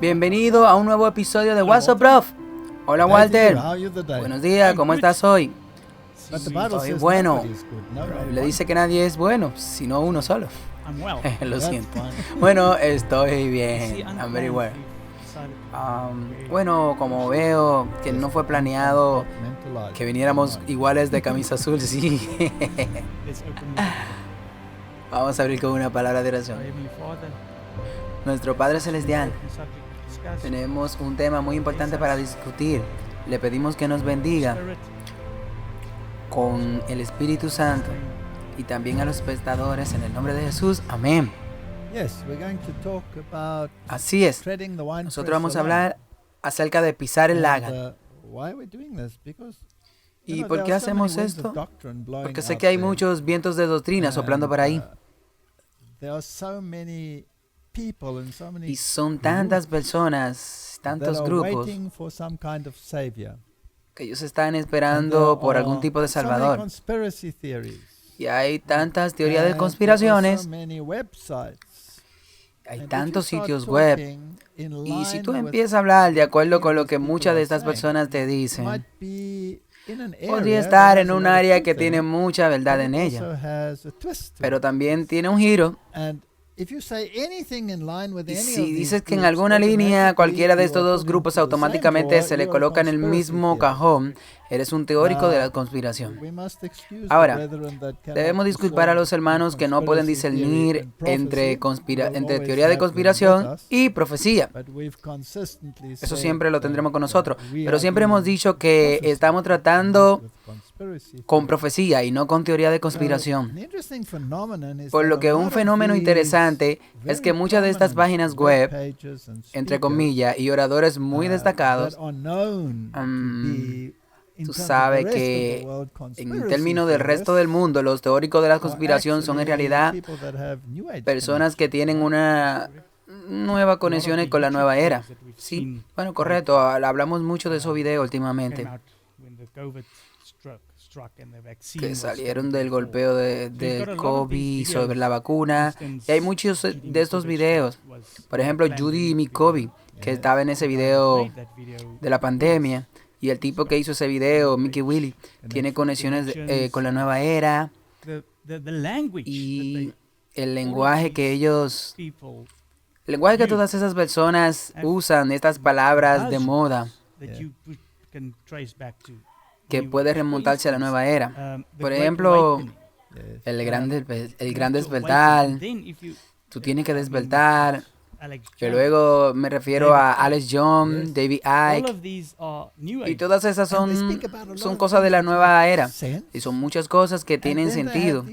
Bienvenido a un nuevo episodio de What's Up, Prof. Hola, Walter. Buenos días, ¿cómo estás hoy? Estoy bueno. Le dice que nadie es bueno, sino uno solo. Lo siento. Bueno, estoy bien. I'm very well. Bueno, como veo que no fue planeado que viniéramos iguales de camisa azul, sí. Vamos a abrir con una palabra de oración. Nuestro Padre Celestial, tenemos un tema muy importante para discutir. Le pedimos que nos bendiga con el Espíritu Santo y también a los espectadores en el nombre de Jesús. Amén. Así es. Nosotros vamos a hablar acerca de pisar el lagar. ¿Y por qué hacemos esto? Porque sé que hay muchos vientos de doctrina soplando por ahí. Y son tantas personas, tantos grupos, que ellos están esperando por algún tipo de salvador. Y hay tantas teorías de conspiraciones. Hay tantos sitios web. Y si tú empiezas a hablar de acuerdo con lo que muchas de estas personas te dicen, podría estar en un área que tiene mucha verdad en ella, pero también tiene un giro. Y si dices que en alguna línea cualquiera de estos dos grupos automáticamente se le coloca en el mismo cajón, eres un teórico de la conspiración. Ahora, debemos disculpar a los hermanos que no pueden discernir entre teoría de conspiración y profecía. Eso siempre lo tendremos con nosotros. Pero siempre hemos dicho que estamos tratando con profecía y no con teoría de conspiración. Por lo que un fenómeno interesante es que muchas de estas páginas web, entre comillas, y oradores muy destacados, tú sabes que en términos del resto del mundo, los teóricos de la conspiración son en realidad personas que tienen una nueva conexión con la nueva era. Sí, bueno, correcto, hablamos mucho de esos videos últimamente, que salieron del golpeo de COVID sobre la vacuna. Y hay muchos de estos videos. Por ejemplo, Judy McCovey, que estaba en ese video de la pandemia. Y el tipo que hizo ese video, Mickey Willy, tiene conexiones con la nueva era. Y el lenguaje que ellos... El lenguaje que todas esas personas usan, estas palabras de moda, que puede remontarse a la nueva era. Por ejemplo, el gran despertar. Tú tienes que despertar. Que luego me refiero a Alex Jones, David Icke. Y todas esas son cosas de la nueva era. Y son muchas cosas que tienen sentido.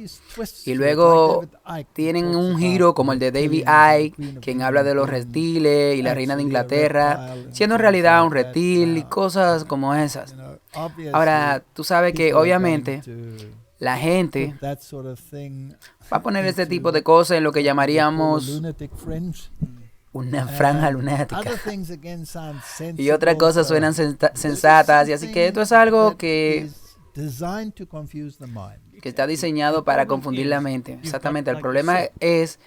Y luego tienen un giro como el de David Icke, quien habla de los reptiles y la reina de Inglaterra, siendo en realidad un reptil y cosas como esas. Ahora, tú sabes que obviamente la gente va a poner este tipo de cosas en lo que llamaríamos una franja lunática. Y otras cosas suenan sensatas. Y así que esto es algo que está diseñado para confundir la mente. Exactamente. El problema es,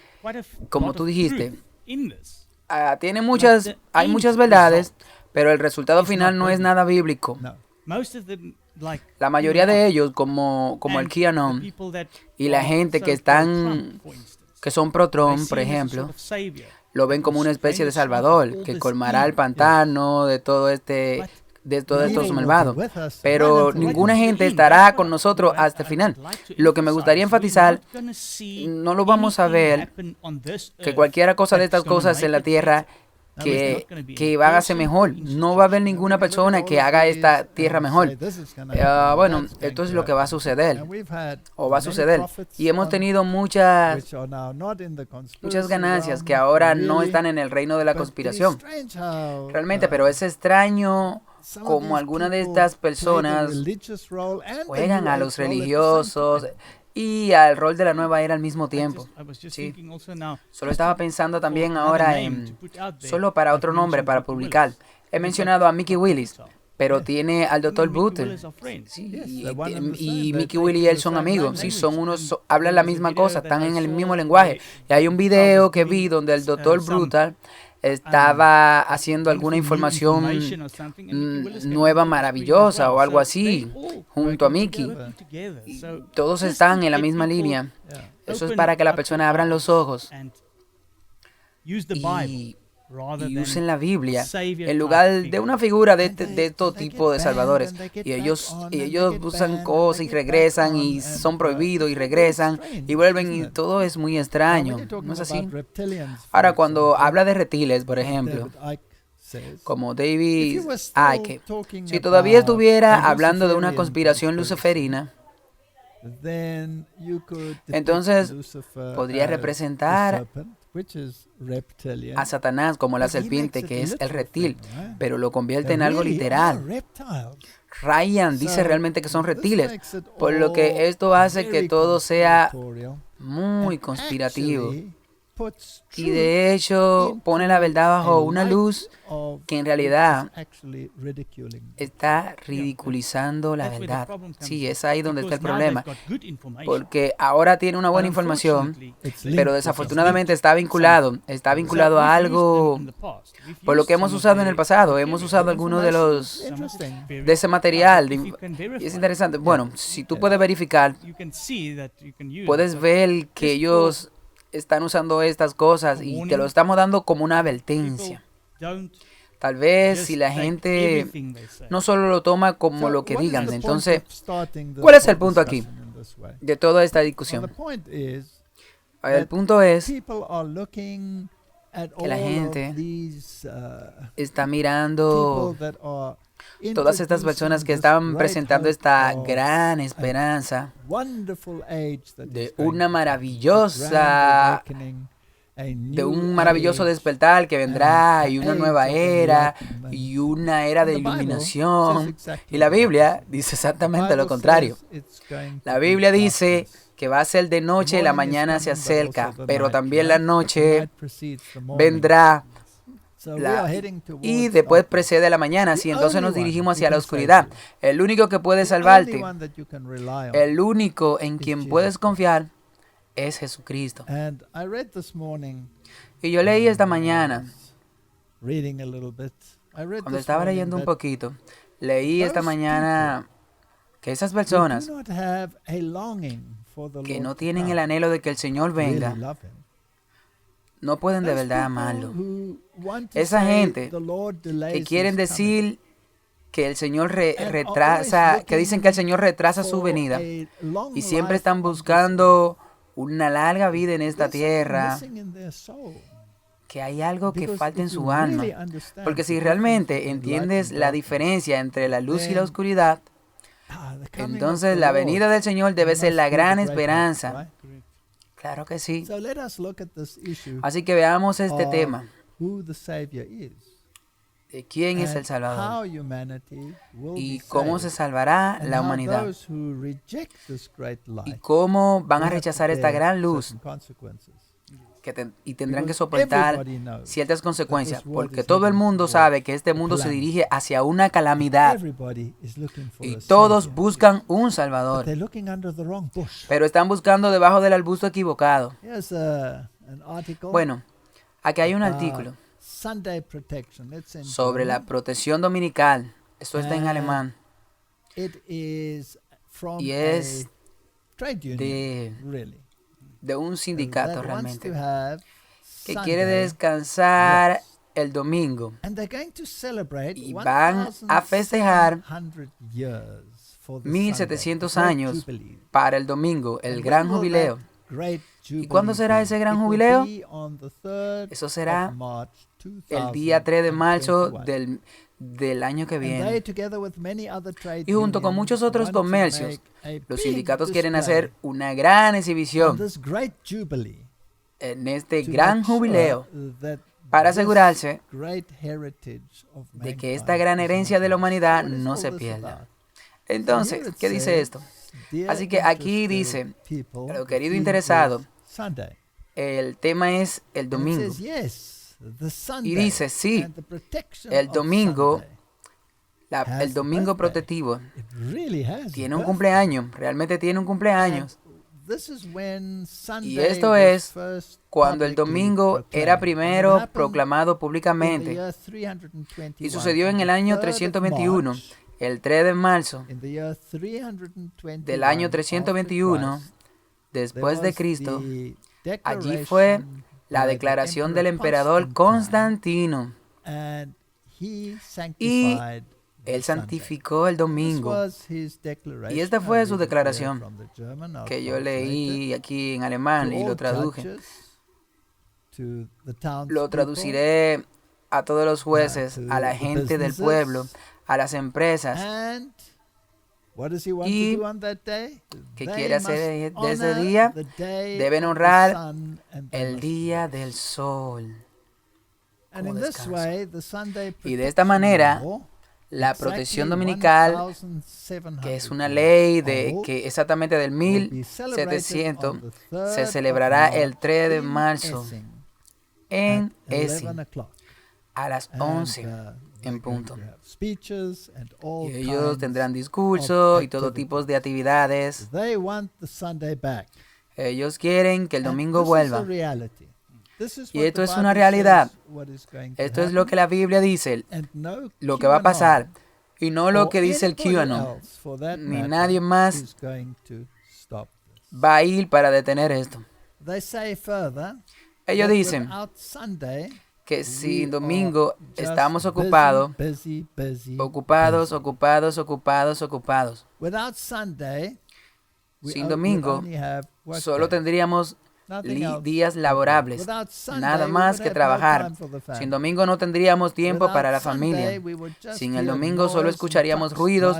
como tú dijiste, hay muchas verdades, pero el resultado final no es nada bíblico. La mayoría de ellos, como el QAnon y la gente que son pro-Trump, por ejemplo, lo ven como una especie de salvador que colmará el pantano de todos estos malvados. Pero ninguna gente estará con nosotros hasta el final. Lo que me gustaría enfatizar, no lo vamos a ver que cualquier cosa de estas cosas en la tierra que va a ser mejor. No va a haber ninguna persona que haga esta tierra mejor. Bueno, esto es lo que va a suceder, o va a suceder. Y hemos tenido muchas ganancias que ahora no están en el reino de la conspiración. Realmente, pero es extraño como algunas de estas personas juegan a los religiosos y al rol de la nueva era al mismo tiempo. Sí. Solo estaba pensando también ahora solo para otro nombre para publicar. He mencionado a Mickey Willis, pero tiene al Dr. Butler. Sí, y Mickey Willis y él son amigos. Sí, hablan la misma cosa, están en el mismo lenguaje. Y hay un video que vi donde el Dr. Brutal estaba haciendo alguna información nueva, maravillosa o algo así, junto a Mickey. Y todos están en la misma línea. Eso es para que la persona abran los ojos y usen la Biblia en lugar de una figura de todo tipo de salvadores. Y ellos usan cosas y regresan y son prohibidos y regresan y vuelven y todo es muy extraño. ¿No es así? Ahora, cuando habla de reptiles, por ejemplo, como David Icke, si todavía estuviera hablando de una conspiración luciferina, entonces podría representar a Satanás como la serpiente, que es el reptil, pero lo convierte en algo literal. Ryan dice realmente que son reptiles, por lo que esto hace que todo sea muy conspirativo. Y de hecho pone la verdad bajo una luz que en realidad está ridiculizando la verdad. Sí, es ahí donde está el problema. Porque ahora tiene una buena información, pero desafortunadamente está vinculado a algo por lo que hemos usado en el pasado. Hemos usado algunos de ese material. Y es interesante. Bueno, si tú puedes verificar, puedes ver que ellos están usando estas cosas y te lo estamos dando como una advertencia. Tal vez si la gente no solo lo toma como lo que digan. Entonces, ¿cuál es el punto aquí de toda esta discusión? El punto es que la gente está mirando todas estas personas que estaban presentando esta gran esperanza de un maravilloso despertar que vendrá, y una nueva era, y una era de iluminación. Y la Biblia dice exactamente lo contrario. La Biblia dice que va a ser de noche y la mañana se acerca, pero también la noche vendrá y después precede la mañana. Así entonces nos dirigimos hacia la oscuridad. El único que puede salvarte, el único en quien puedes confiar, es Jesucristo. Y yo leí esta mañana, cuando estaba leyendo un poquito, leí esta mañana que esas personas que no tienen el anhelo de que el Señor venga, no pueden de verdad amarlo. Esa gente que quieren decir que el Señor retrasa, que dicen que el Señor retrasa su venida y siempre están buscando una larga vida en esta tierra, que hay algo que falta en su alma. Porque si realmente entiendes la diferencia entre la luz y la oscuridad, entonces la venida del Señor debe ser la gran esperanza. Claro que sí. Así que veamos este tema de quién es el Salvador y cómo se salvará la humanidad y cómo van a rechazar esta gran luz y tendrán que soportar ciertas consecuencias, porque todo el mundo sabe que este mundo se dirige hacia una calamidad y todos buscan un Salvador, pero están buscando debajo del arbusto equivocado. Bueno, aquí hay un artículo sobre la protección dominical. Esto está en alemán y es de un sindicato realmente que quiere descansar el domingo y van a festejar 1700 años para el domingo, el gran jubileo. ¿Y cuándo será ese gran jubileo? Eso será el día 3 de marzo del año que viene. Y junto con muchos otros comercios, los sindicatos quieren hacer una gran exhibición en este gran jubileo para asegurarse de que esta gran herencia de la humanidad no se pierda. Entonces, ¿qué dice esto? Así que aquí dice, lo querido interesado, el tema es el domingo. Y dice, sí, el domingo protectivo tiene un cumpleaños, realmente tiene un cumpleaños. Y esto es cuando el domingo era primero proclamado públicamente. Y sucedió en el año 321, el 3 de marzo del año 321 después de Cristo. Allí fue la declaración del emperador Constantino. Y él santificó el domingo. Y esta fue su declaración, que yo leí aquí en alemán y lo traduje. Lo traduciré a todos los jueces, a la gente del pueblo, a las empresas. ¿Y qué quiere hacer de ese día? Deben honrar el día del sol como descanso. Y de esta manera, la protección dominical, que es una ley que exactamente del 1700, se celebrará el 3 de marzo en Essen a las 11 en punto. Y ellos tendrán discursos y todo tipo de actividades. Ellos quieren que el domingo vuelva. Y esto es una realidad. Esto es lo que la Biblia dice, lo que va a pasar. Y no lo que dice el QAnon. Ni nadie más va a ir para detener esto. Ellos dicen que si domingo estamos ocupados. Sin domingo, solo tendríamos días laborables, nada más que trabajar. Sin domingo no tendríamos tiempo para la familia. Sin el domingo solo escucharíamos ruidos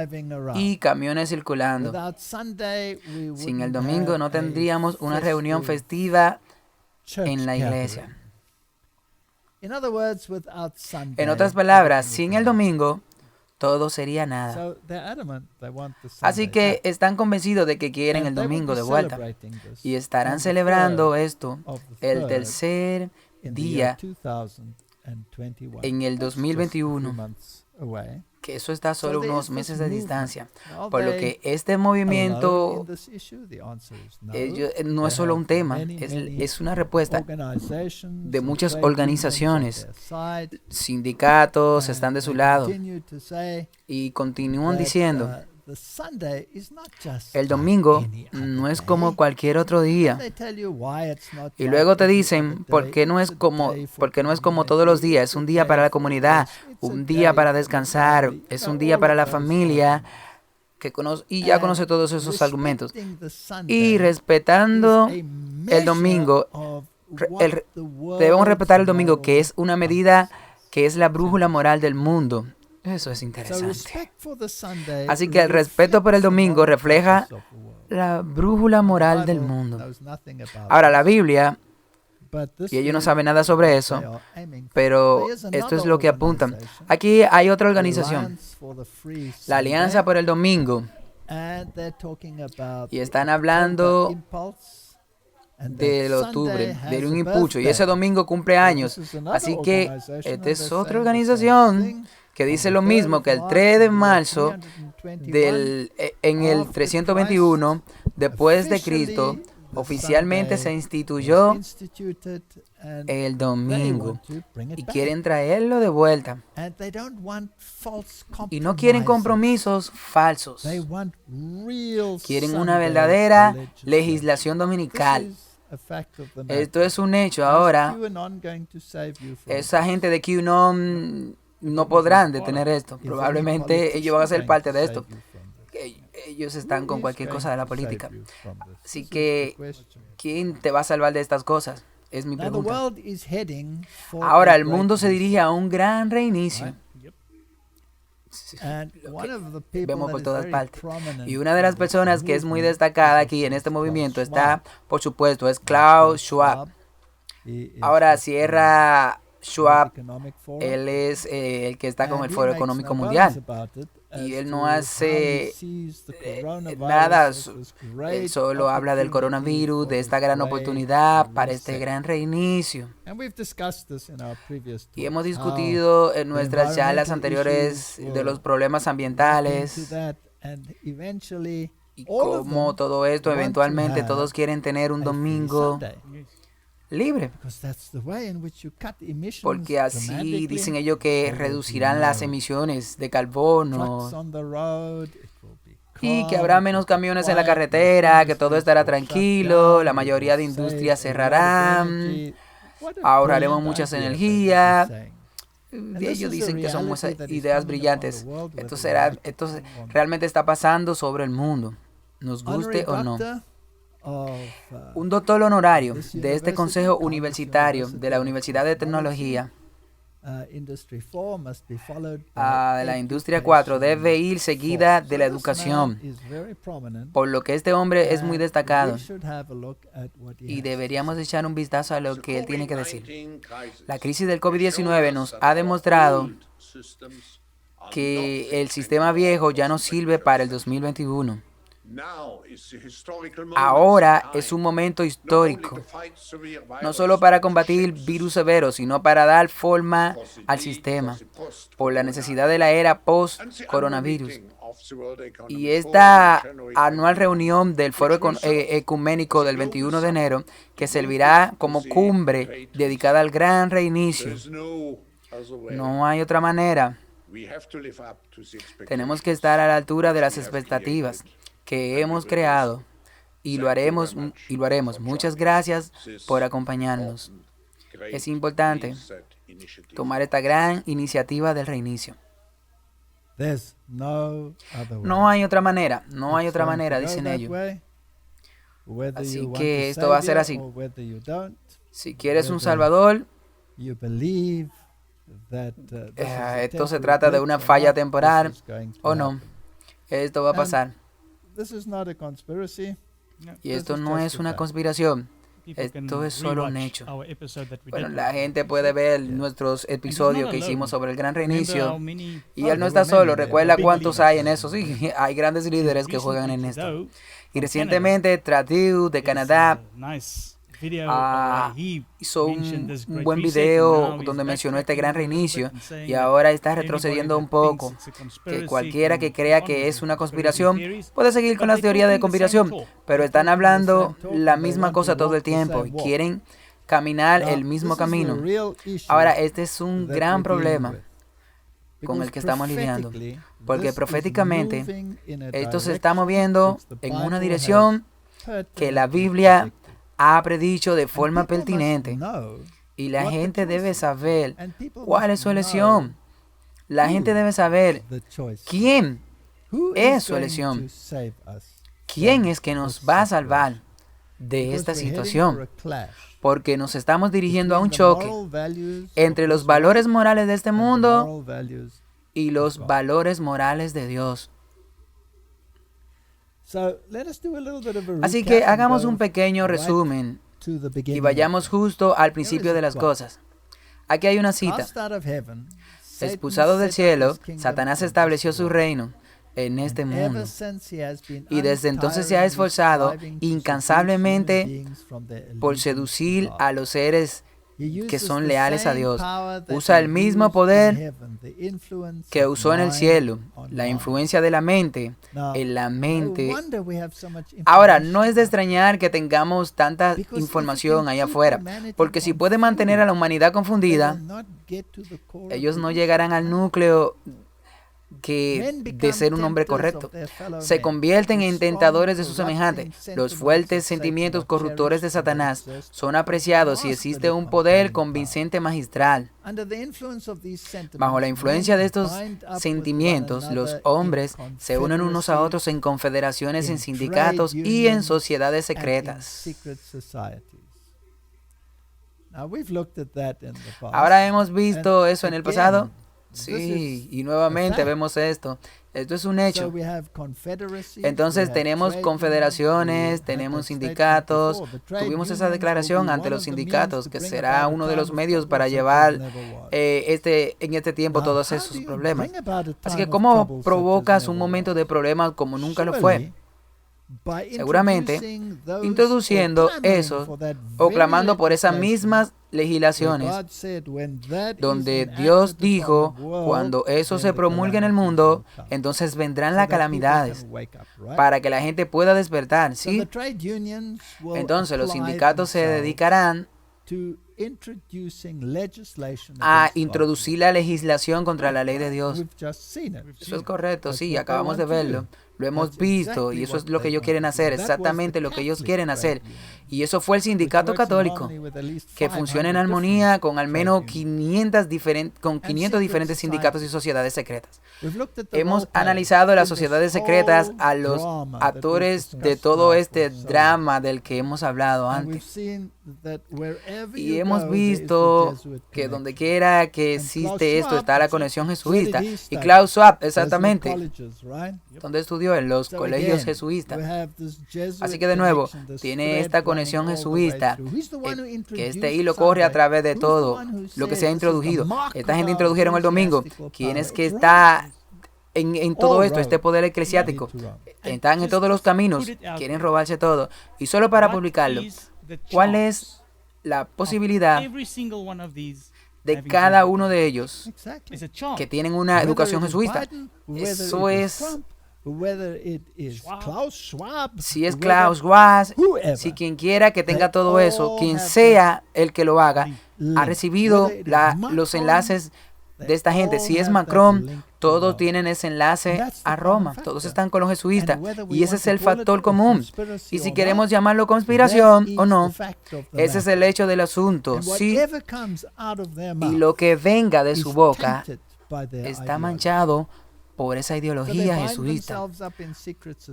y camiones circulando. Sin el domingo no tendríamos una reunión festiva en la iglesia. En otras palabras, sin el domingo, todo sería nada. Así que están convencidos de que quieren el domingo de vuelta y estarán celebrando esto el tercer día en el 2021, que eso está solo unos meses de distancia. Por lo que este movimiento no es solo un tema, es una respuesta de muchas organizaciones. Sindicatos están de su lado y continúan diciendo: el domingo no es como cualquier otro día. Y luego te dicen por qué no es como todos los días. Es un día para la comunidad, un día para descansar, es un día para la familia, y ya conoce todos esos argumentos. Y respetando el domingo, debemos respetar el domingo, que es una medida, que es la brújula moral del mundo. Eso es interesante. Así que el respeto por el domingo refleja la brújula moral del mundo. Ahora, la Biblia, y ellos no saben nada sobre eso, pero esto es lo que apuntan. Aquí hay otra organización, la Alianza por el Domingo, y están hablando del octubre, de un impulso, y ese domingo cumple años. Así que esta es otra organización que dice lo mismo, que el 3 de marzo en el 321 después de Cristo oficialmente se instituyó el domingo y quieren traerlo de vuelta. Y no quieren compromisos falsos. Quieren una verdadera legislación dominical. Esto es un hecho. Ahora, esa gente de QAnon no podrán detener esto. Probablemente ellos van a ser parte de esto. Ellos están con cualquier cosa de la política. Así que, ¿quién te va a salvar de estas cosas? Es mi pregunta. Ahora, el mundo se dirige a un gran reinicio. Vemos por todas partes. Y una de las personas que es muy destacada aquí en este movimiento está, por supuesto, es Klaus Schwab. Ahora cierra Schwab, él es el que está con el Foro Económico Mundial. Y él no hace nada, él solo habla del coronavirus, de esta gran oportunidad para este gran reinicio. Y hemos discutido en nuestras charlas anteriores de los problemas ambientales. Y como todo esto, eventualmente todos quieren tener un domingo libre, porque así dicen ellos que reducirán las emisiones de carbono y que habrá menos camiones en la carretera, que todo estará tranquilo, la mayoría de industrias cerrarán, ahorraremos muchas energías. Y ellos dicen que son muchas ideas brillantes. Esto realmente está pasando sobre el mundo, nos guste o no. Un doctor honorario de este consejo universitario de la Universidad de Tecnología de la Industria 4 debe ir seguida de la educación, por lo que este hombre es muy destacado y deberíamos echar un vistazo a lo que él tiene que decir. La crisis del COVID-19 nos ha demostrado que el sistema viejo ya no sirve para el 2021. Ahora es un momento histórico, no solo para combatir virus severos, sino para dar forma al sistema, por la necesidad de la era post-coronavirus. Y esta anual reunión del Foro Ecuménico del 21 de enero, que servirá como cumbre dedicada al gran reinicio. No hay otra manera. Tenemos que estar a la altura de las expectativas que hemos creado y lo haremos. Muchas gracias por acompañarnos. Es importante tomar esta gran iniciativa del reinicio. No hay otra manera, dicen ellos. Así que esto va a ser así. Si quieres un Salvador, esto se trata de una falla temporal o no, esto va a pasar. Y esto no es una conspiración, esto es solo un hecho. Bueno, la gente puede ver nuestros episodios que hicimos sobre el gran reinicio y él no está solo. Recuerda cuántos hay en eso. Sí, hay grandes líderes que juegan en esto. Y recientemente Tradu de Canadá hizo un buen video donde mencionó este gran reinicio y ahora está retrocediendo un poco, que cualquiera que crea que es una conspiración puede seguir con las teorías de conspiración, pero están hablando la misma cosa todo el tiempo y quieren caminar el mismo camino. Ahora, este es un gran problema con el que estamos lidiando, porque proféticamente esto se está moviendo en una dirección que la Biblia ha predicho de forma pertinente y la gente debe saber cuál es su elección. La gente debe saber quién es su elección. ¿Quién es que nos va a salvar de esta situación? Porque nos estamos dirigiendo a un choque entre los valores morales de este mundo y los valores morales de Dios. Así que hagamos un pequeño resumen y vayamos justo al principio de las cosas. Aquí hay una cita. Expulsado del cielo, Satanás estableció su reino en este mundo. Y desde entonces se ha esforzado incansablemente por seducir a los seres que son leales a Dios. Usa el mismo poder que usó en el cielo, la influencia de la mente, en la mente. Ahora, no es de extrañar que tengamos tanta información allá afuera, porque si puede mantener a la humanidad confundida, ellos no llegarán al núcleo de ser un hombre correcto. Se convierten en tentadores de sus semejantes. Los fuertes sentimientos corruptores de Satanás son apreciados si existe un poder convincente magistral. Bajo la influencia de estos sentimientos, los hombres se unen unos a otros en confederaciones, en sindicatos y en sociedades secretas. Ahora hemos visto eso en el pasado. Sí, y nuevamente vemos esto. Esto es un hecho. Entonces tenemos confederaciones, tenemos sindicatos. Tuvimos esa declaración ante los sindicatos, que será uno de los medios para llevar en este tiempo todos esos problemas. Así que, ¿cómo provocas un momento de problemas como nunca lo fue? Seguramente, introduciendo eso o clamando por esas mismas legislaciones, donde Dios dijo, cuando eso se promulgue en el mundo, entonces vendrán las calamidades para que la gente pueda despertar, ¿sí? Entonces los sindicatos se dedicarán a introducir la legislación contra la ley de Dios. Eso es correcto, sí, acabamos de verlo. Lo hemos visto y eso es lo que ellos quieren hacer, exactamente lo que ellos quieren hacer. Y eso fue el sindicato católico, que funciona en armonía con al menos 500 diferentes sindicatos y sociedades secretas. Hemos analizado las sociedades secretas a los actores de todo este drama del que hemos hablado antes. Y hemos visto que donde quiera que existe esto está la conexión jesuita. Y Klaus Schwab, exactamente, donde estudió en los colegios jesuitas. Así que de nuevo, tiene esta conexión jesuita, que este hilo corre a través de todo lo que se ha introducido. Esta gente introdujeron el domingo. ¿Quién es que está en todo esto? Este poder eclesiástico. Están en todos los caminos. Quieren robarse todo. Y solo para publicarlo, ¿cuál es la posibilidad de cada uno de ellos que tienen una educación jesuita? Eso es, si es Klaus Schwab, si quien quiera que tenga todo eso, quien sea el que lo haga, ha recibido los enlaces de esta gente. Si es Macron, todos tienen ese enlace a Roma, todos están con los jesuitas, y ese es el factor común. Y si queremos llamarlo conspiración o no, ese es el hecho del asunto. Sí, y lo que venga de su boca está manchado por esa ideología jesuita.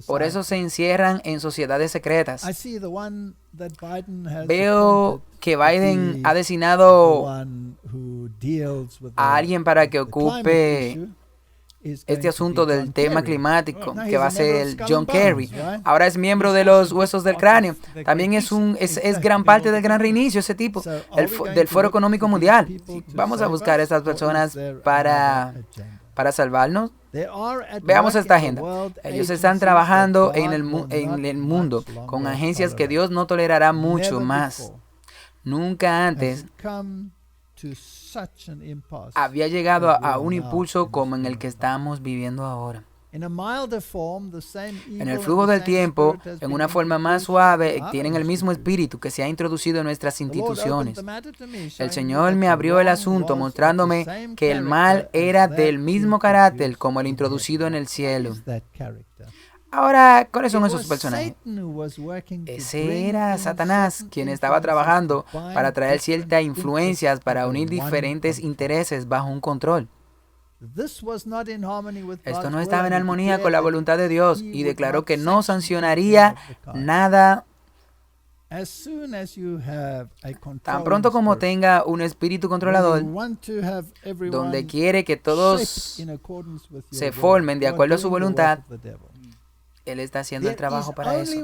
Por eso se encierran en sociedades secretas. Veo que Biden ha designado a alguien para que ocupe este asunto del tema climático, que va a ser John Kerry. Ahora es miembro de los Huesos del Cráneo. También es gran parte del gran reinicio, ese tipo, del Foro Económico Mundial. Vamos a buscar a estas personas para salvarnos. Veamos esta agenda. Ellos están trabajando en el mundo con agencias que Dios no tolerará mucho más. Nunca antes había llegado a un impulso como en el que estamos viviendo ahora. En el flujo del tiempo, en una forma más suave, tienen el mismo espíritu que se ha introducido en nuestras instituciones. El Señor me abrió el asunto mostrándome que el mal era del mismo carácter como el introducido en el cielo. Ahora, ¿cuáles son esos personajes? Ese era Satanás, quien estaba trabajando para traer ciertas influencias para unir diferentes intereses bajo un control. Esto no estaba en armonía con la voluntad de Dios y declaró que no sancionaría nada. Tan pronto como tenga un espíritu controlador, donde quiere que todos se formen de acuerdo a su voluntad, Él está haciendo el trabajo para eso.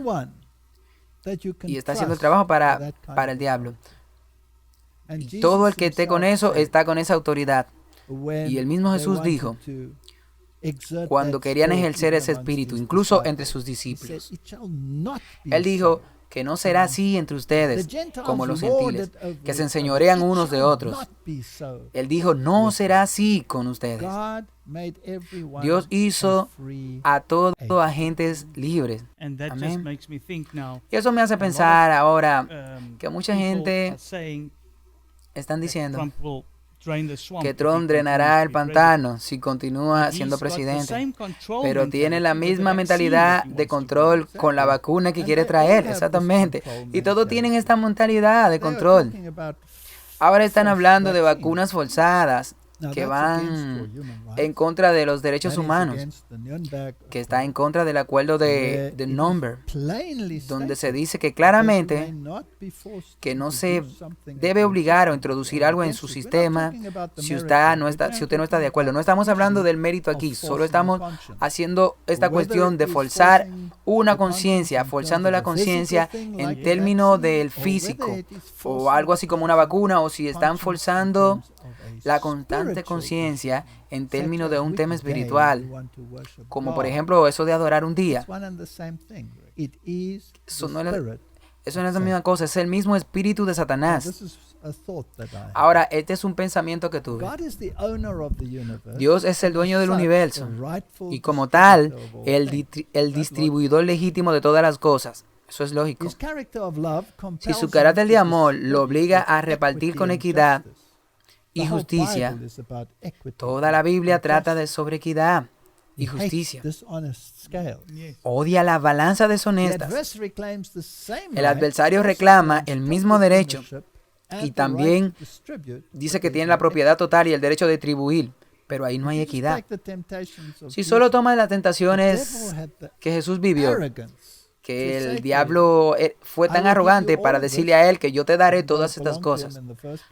Y está haciendo el trabajo para el diablo. Y todo el que esté con eso está con esa autoridad. Y el mismo Jesús dijo, cuando querían ejercer ese espíritu, incluso entre sus discípulos, Él dijo que no será así entre ustedes como los gentiles, que se enseñorean unos de otros. Él dijo, no será así con ustedes. Dios hizo a todos agentes libres. Amén. Y eso me hace pensar ahora que mucha gente están diciendo que Trump drenará el pantano si continúa siendo presidente, pero tiene la misma mentalidad de control con la vacuna que quiere traer, exactamente, y todos tienen esta mentalidad de control. Ahora están hablando de vacunas forzadas que van en contra de los derechos humanos, que está en contra del acuerdo de Nuremberg, donde se dice que claramente que no se debe obligar o introducir algo en su sistema si usted no está de acuerdo. No estamos hablando del mérito aquí, solo estamos haciendo esta cuestión de forzar una conciencia, forzando la conciencia en términos del físico, o algo así como una vacuna, o si están forzando la constancia bastante conciencia en términos de un tema espiritual, como por ejemplo eso de adorar un día. Eso no es la misma cosa, es el mismo espíritu de Satanás. Ahora, este es un pensamiento que tuve. Dios es el dueño del universo y como tal, el distribuidor legítimo de todas las cosas. Eso es lógico. Si su carácter de amor lo obliga a repartir con equidad y justicia, toda la Biblia trata de sobre equidad y justicia. Odia la balanza deshonesta. El adversario reclama el mismo derecho y también dice que tiene la propiedad total y el derecho de distribuir, pero ahí no hay equidad. Si solo tomas las tentaciones que Jesús vivió, que el diablo fue tan arrogante para decirle a él que yo te daré todas estas cosas,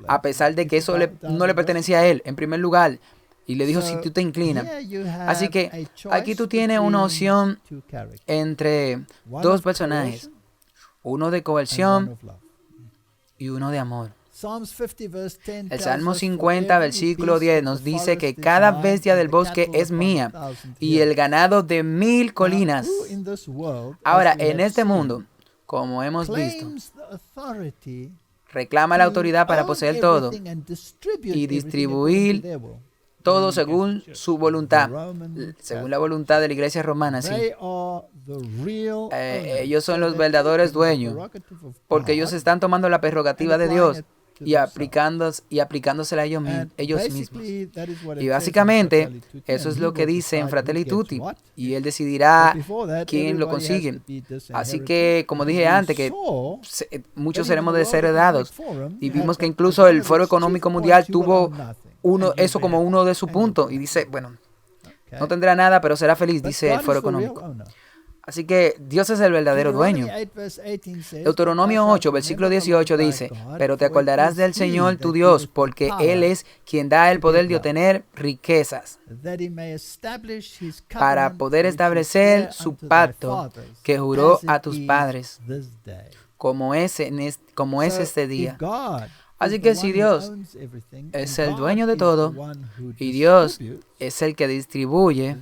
a pesar de que eso no le pertenecía a él, en primer lugar, y le dijo, si tú te inclinas. Así que aquí tú tienes una opción entre dos personajes, uno de coerción y uno de amor. El Salmo 50, versículo 10 nos dice que cada bestia del bosque es mía y el ganado de 1000 colinas. Ahora, en este mundo, como hemos visto, reclama la autoridad para poseer todo y distribuir todo según su voluntad, según la voluntad de la iglesia romana. Sí. Ellos son los verdaderos dueños, porque ellos están tomando la prerrogativa de Dios y aplicándosela a ellos mismos. Y básicamente, eso es lo que dice en Fratelli Tutti, y él decidirá quién lo consigue. Así que, como dije antes, que muchos seremos desheredados, y vimos que incluso el Foro Económico Mundial tuvo eso como uno de sus puntos, y dice, bueno, no tendrá nada, pero será feliz, dice el Foro Económico. Así que Dios es el verdadero dueño. Deuteronomio 8, versículo 18 dice, pero te acordarás del Señor tu Dios, porque Él es quien da el poder de obtener riquezas, para poder establecer su pacto que juró a tus padres, como es este día. Así que si Dios es el dueño de todo y Dios es el que distribuye,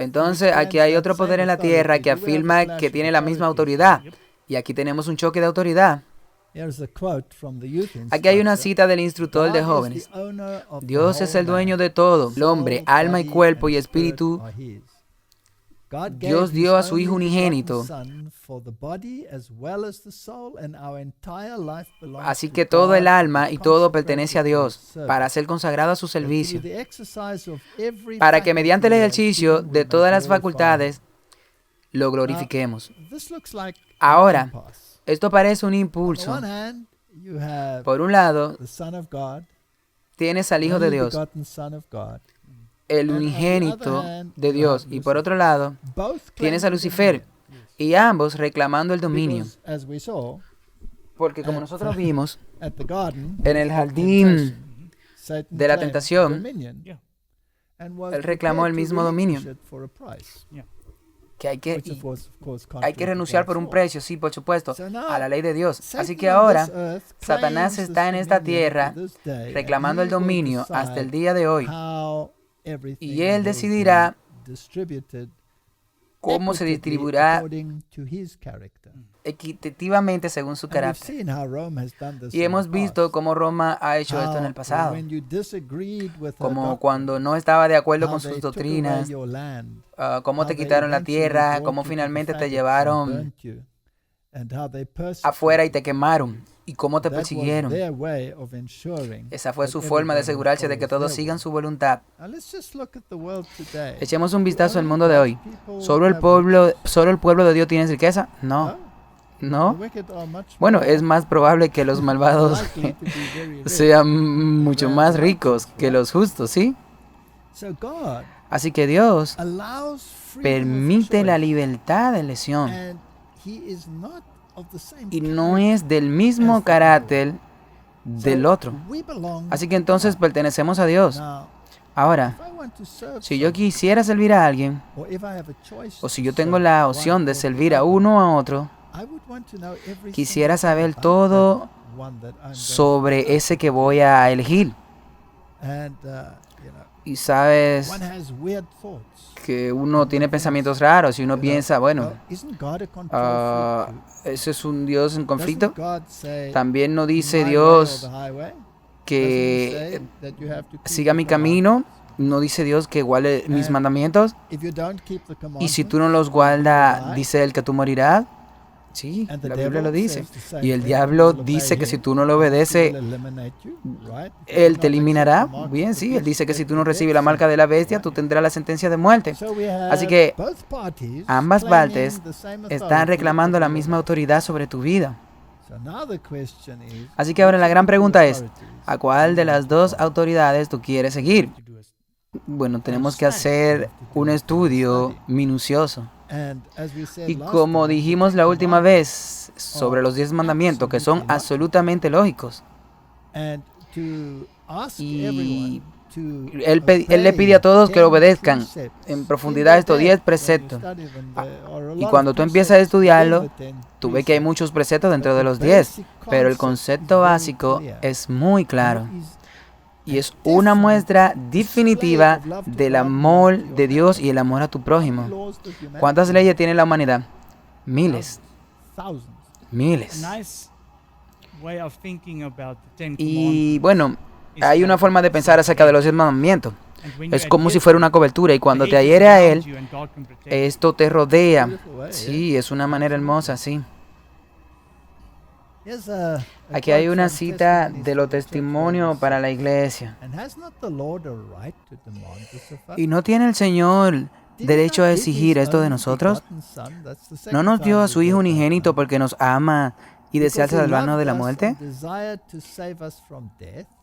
entonces aquí hay otro poder en la tierra que afirma que tiene la misma autoridad. Y aquí tenemos un choque de autoridad. Aquí hay una cita del instructor de jóvenes. Dios es el dueño de todo, el hombre, alma y cuerpo y espíritu. Dios dio a su Hijo unigénito. Así que todo el alma y todo pertenece a Dios para ser consagrado a su servicio, para que mediante el ejercicio de todas las facultades lo glorifiquemos. Ahora, esto parece un impulso. Por un lado, tienes al Hijo de Dios, el unigénito de Dios, y por otro lado, tienes a Lucifer, y ambos reclamando el dominio. Porque como nosotros vimos, en el jardín de la tentación, él reclamó el mismo dominio. Que hay que renunciar por un precio, sí, por supuesto, a la ley de Dios. Así que ahora, Satanás está en esta tierra reclamando el dominio hasta el día de hoy. Y él decidirá cómo se distribuirá equitativamente según su carácter. Y hemos visto cómo Roma ha hecho esto en el pasado. Como cuando no estaba de acuerdo con sus doctrinas, cómo te quitaron la tierra, cómo finalmente te llevaron afuera y te quemaron, y cómo te persiguieron. Esa fue su forma de asegurarse de que todos sigan su voluntad. Echemos un vistazo al mundo de hoy. ¿Solo el pueblo de Dios tiene riqueza? No. ¿No? Bueno, es más probable que los malvados sean mucho más ricos que los justos, ¿sí? Así que Dios permite la libertad de elección y no es del mismo carácter del otro. Así que entonces pertenecemos a Dios. Ahora, si yo quisiera servir a alguien, o si yo tengo la opción de servir a uno o a otro, quisiera saber todo sobre ese que voy a elegir. Y sabes que uno tiene pensamientos raros y uno piensa, bueno, ¿ese es un Dios en conflicto? También no dice Dios que siga mi camino, no dice Dios que guarde mis mandamientos, y si tú no los guardas, dice Él que tú morirás. Sí, la Biblia lo dice. Y el diablo dice que si tú no lo obedeces, Él te eliminará. Bien, sí, Él dice que si tú no recibes la marca de la bestia, tú tendrás la sentencia de muerte. Así que ambas partes están reclamando la misma autoridad sobre tu vida. Así que ahora la gran pregunta es, ¿a cuál de las dos autoridades tú quieres seguir? Bueno, tenemos que hacer un estudio minucioso. Y como dijimos la última vez sobre los 10 mandamientos, que son absolutamente lógicos, y él le pide a todos que obedezcan en profundidad estos 10 preceptos. Y cuando tú empiezas a estudiarlo, tú ves que hay muchos preceptos dentro de los 10, pero el concepto básico es muy claro. Y es una muestra definitiva del amor de Dios y el amor a tu prójimo. ¿Cuántas leyes tiene la humanidad? Miles. Miles. Y bueno, hay una forma de pensar acerca de los 10 mandamientos. Es como si fuera una cobertura y cuando te adhieres a Él, esto te rodea. Sí, es una manera hermosa, sí. Aquí hay una cita de los testimonios para la iglesia. ¿Y no tiene el Señor derecho a exigir esto de nosotros? ¿No nos dio a su Hijo unigénito porque nos ama y desea salvarnos de la muerte?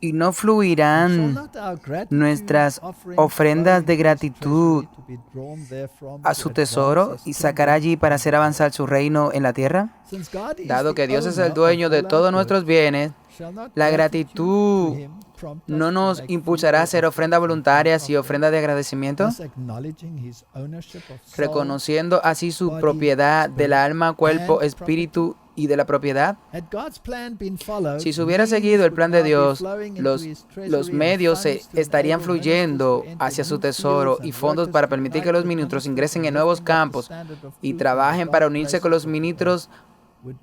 ¿Y no fluirán nuestras ofrendas de gratitud a su tesoro y sacará allí para hacer avanzar su reino en la tierra? Dado que Dios es el dueño de todos nuestros bienes, la gratitud no nos impulsará a hacer ofrendas voluntarias y ofrendas de agradecimiento, reconociendo así su propiedad del alma, cuerpo, espíritu y de la propiedad. Si se hubiera seguido el plan de Dios, los medios estarían fluyendo hacia su tesoro y fondos para permitir que los ministros ingresen en nuevos campos y trabajen para unirse con los ministros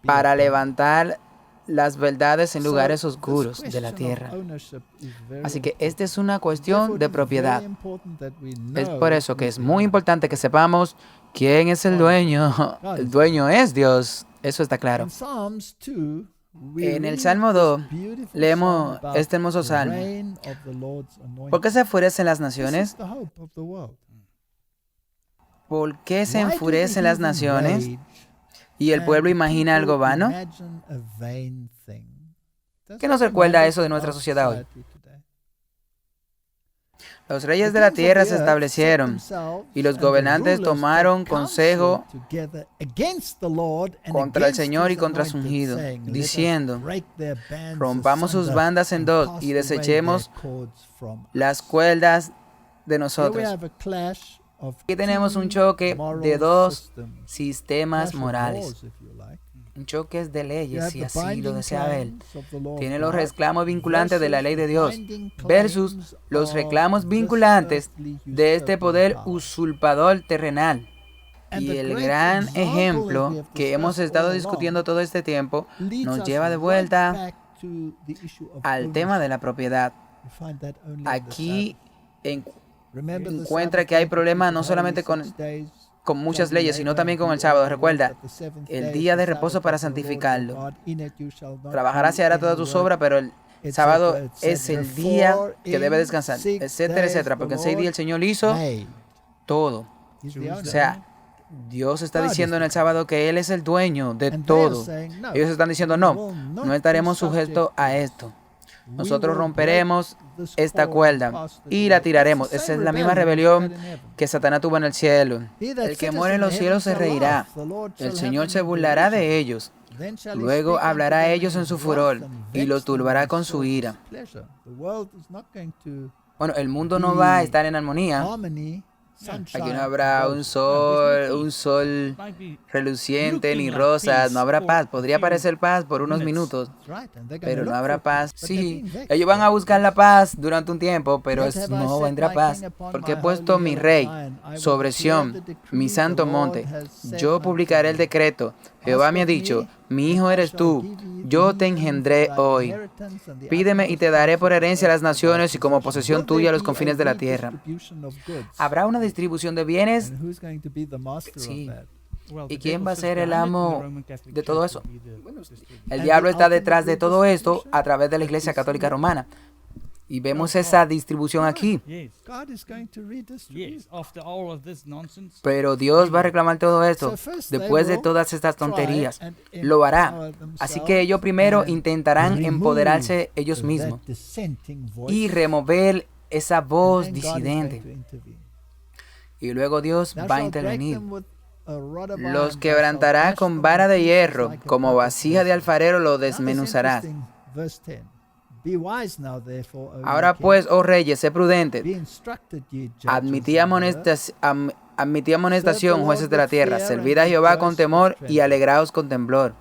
para levantar las verdades en lugares oscuros de la tierra. Así que esta es una cuestión de propiedad. Es por eso que es muy importante que sepamos quién es el dueño. El dueño es Dios. Eso está claro. En el Salmo 2 leemos este hermoso salmo. ¿Por qué se enfurecen las naciones? ¿Por qué se enfurecen las naciones? ¿Y el pueblo imagina algo vano? ¿Qué nos recuerda eso de nuestra sociedad hoy? Los reyes de la tierra se establecieron y los gobernantes tomaron consejo contra el Señor y contra su ungido, diciendo, rompamos sus bandas en dos y desechemos las cuerdas de nosotros. Aquí tenemos un choque de dos sistemas morales. Un choque de leyes, si así lo desea Él. Tiene los reclamos vinculantes de la ley de Dios versus los reclamos vinculantes de este poder usurpador terrenal. Y el gran ejemplo que hemos estado discutiendo todo este tiempo nos lleva de vuelta al tema de la propiedad. Aquí encuentra que hay problemas no solamente con muchas leyes, sino también con el sábado. Recuerda, el día de reposo para santificarlo. Trabajarás y harás todas tus obras, pero el sábado es el día que debe descansar, etcétera, etcétera. Porque en 6 días el Señor hizo todo. O sea, Dios está diciendo en el sábado que Él es el dueño de todo. Ellos están diciendo, no estaremos sujetos a esto. Nosotros romperemos esta cuerda y la tiraremos. Esa es la misma rebelión que Satanás tuvo en el cielo. El que muere en los cielos se reirá. El Señor se burlará de ellos. Luego hablará a ellos en su furor y los turbará con su ira. Bueno, el mundo no va a estar en armonía Aquí no habrá un sol reluciente ni rosas, no habrá paz. Podría parecer paz por unos minutos, pero no habrá paz. Sí, ellos van a buscar la paz durante un tiempo, pero no vendrá paz. Porque he puesto mi rey sobre Sión, mi santo monte. Yo publicaré el decreto. Jehová me ha dicho, mi hijo eres tú, yo te engendré hoy. Pídeme y te daré por herencia a las naciones y como posesión tuya los confines de la tierra. ¿Habrá una distribución de bienes? Sí. ¿Y quién va a ser el amo de todo eso? El diablo está detrás de todo esto a través de la Iglesia Católica Romana. Y vemos esa distribución aquí. Pero Dios va a reclamar todo esto. Después de todas estas tonterías, lo hará. Así que ellos primero intentarán empoderarse ellos mismos y remover esa voz disidente. Y luego Dios va a intervenir. Los quebrantará con vara de hierro, como vasija de alfarero lo desmenuzarás. Ahora pues, oh reyes, sé prudentes. Admitid amonestación, jueces de la tierra. Servid a Jehová con temor y alegraos con temblor.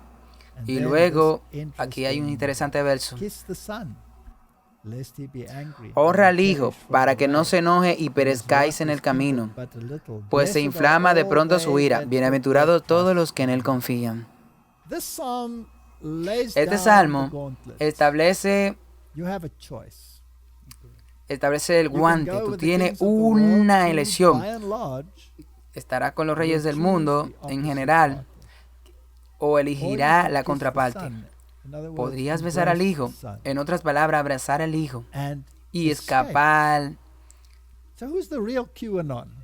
Y luego, aquí hay un interesante verso. Honra al Hijo, para que no se enoje y perezcáis en el camino, pues se inflama de pronto su ira. Bienaventurados todos los que en Él confían. Este salmo establece el guante. Tú tienes una elección. Estará con los reyes del mundo en general o elegirá la contraparte. Podrías besar al Hijo, en otras palabras, abrazar al Hijo y escapar.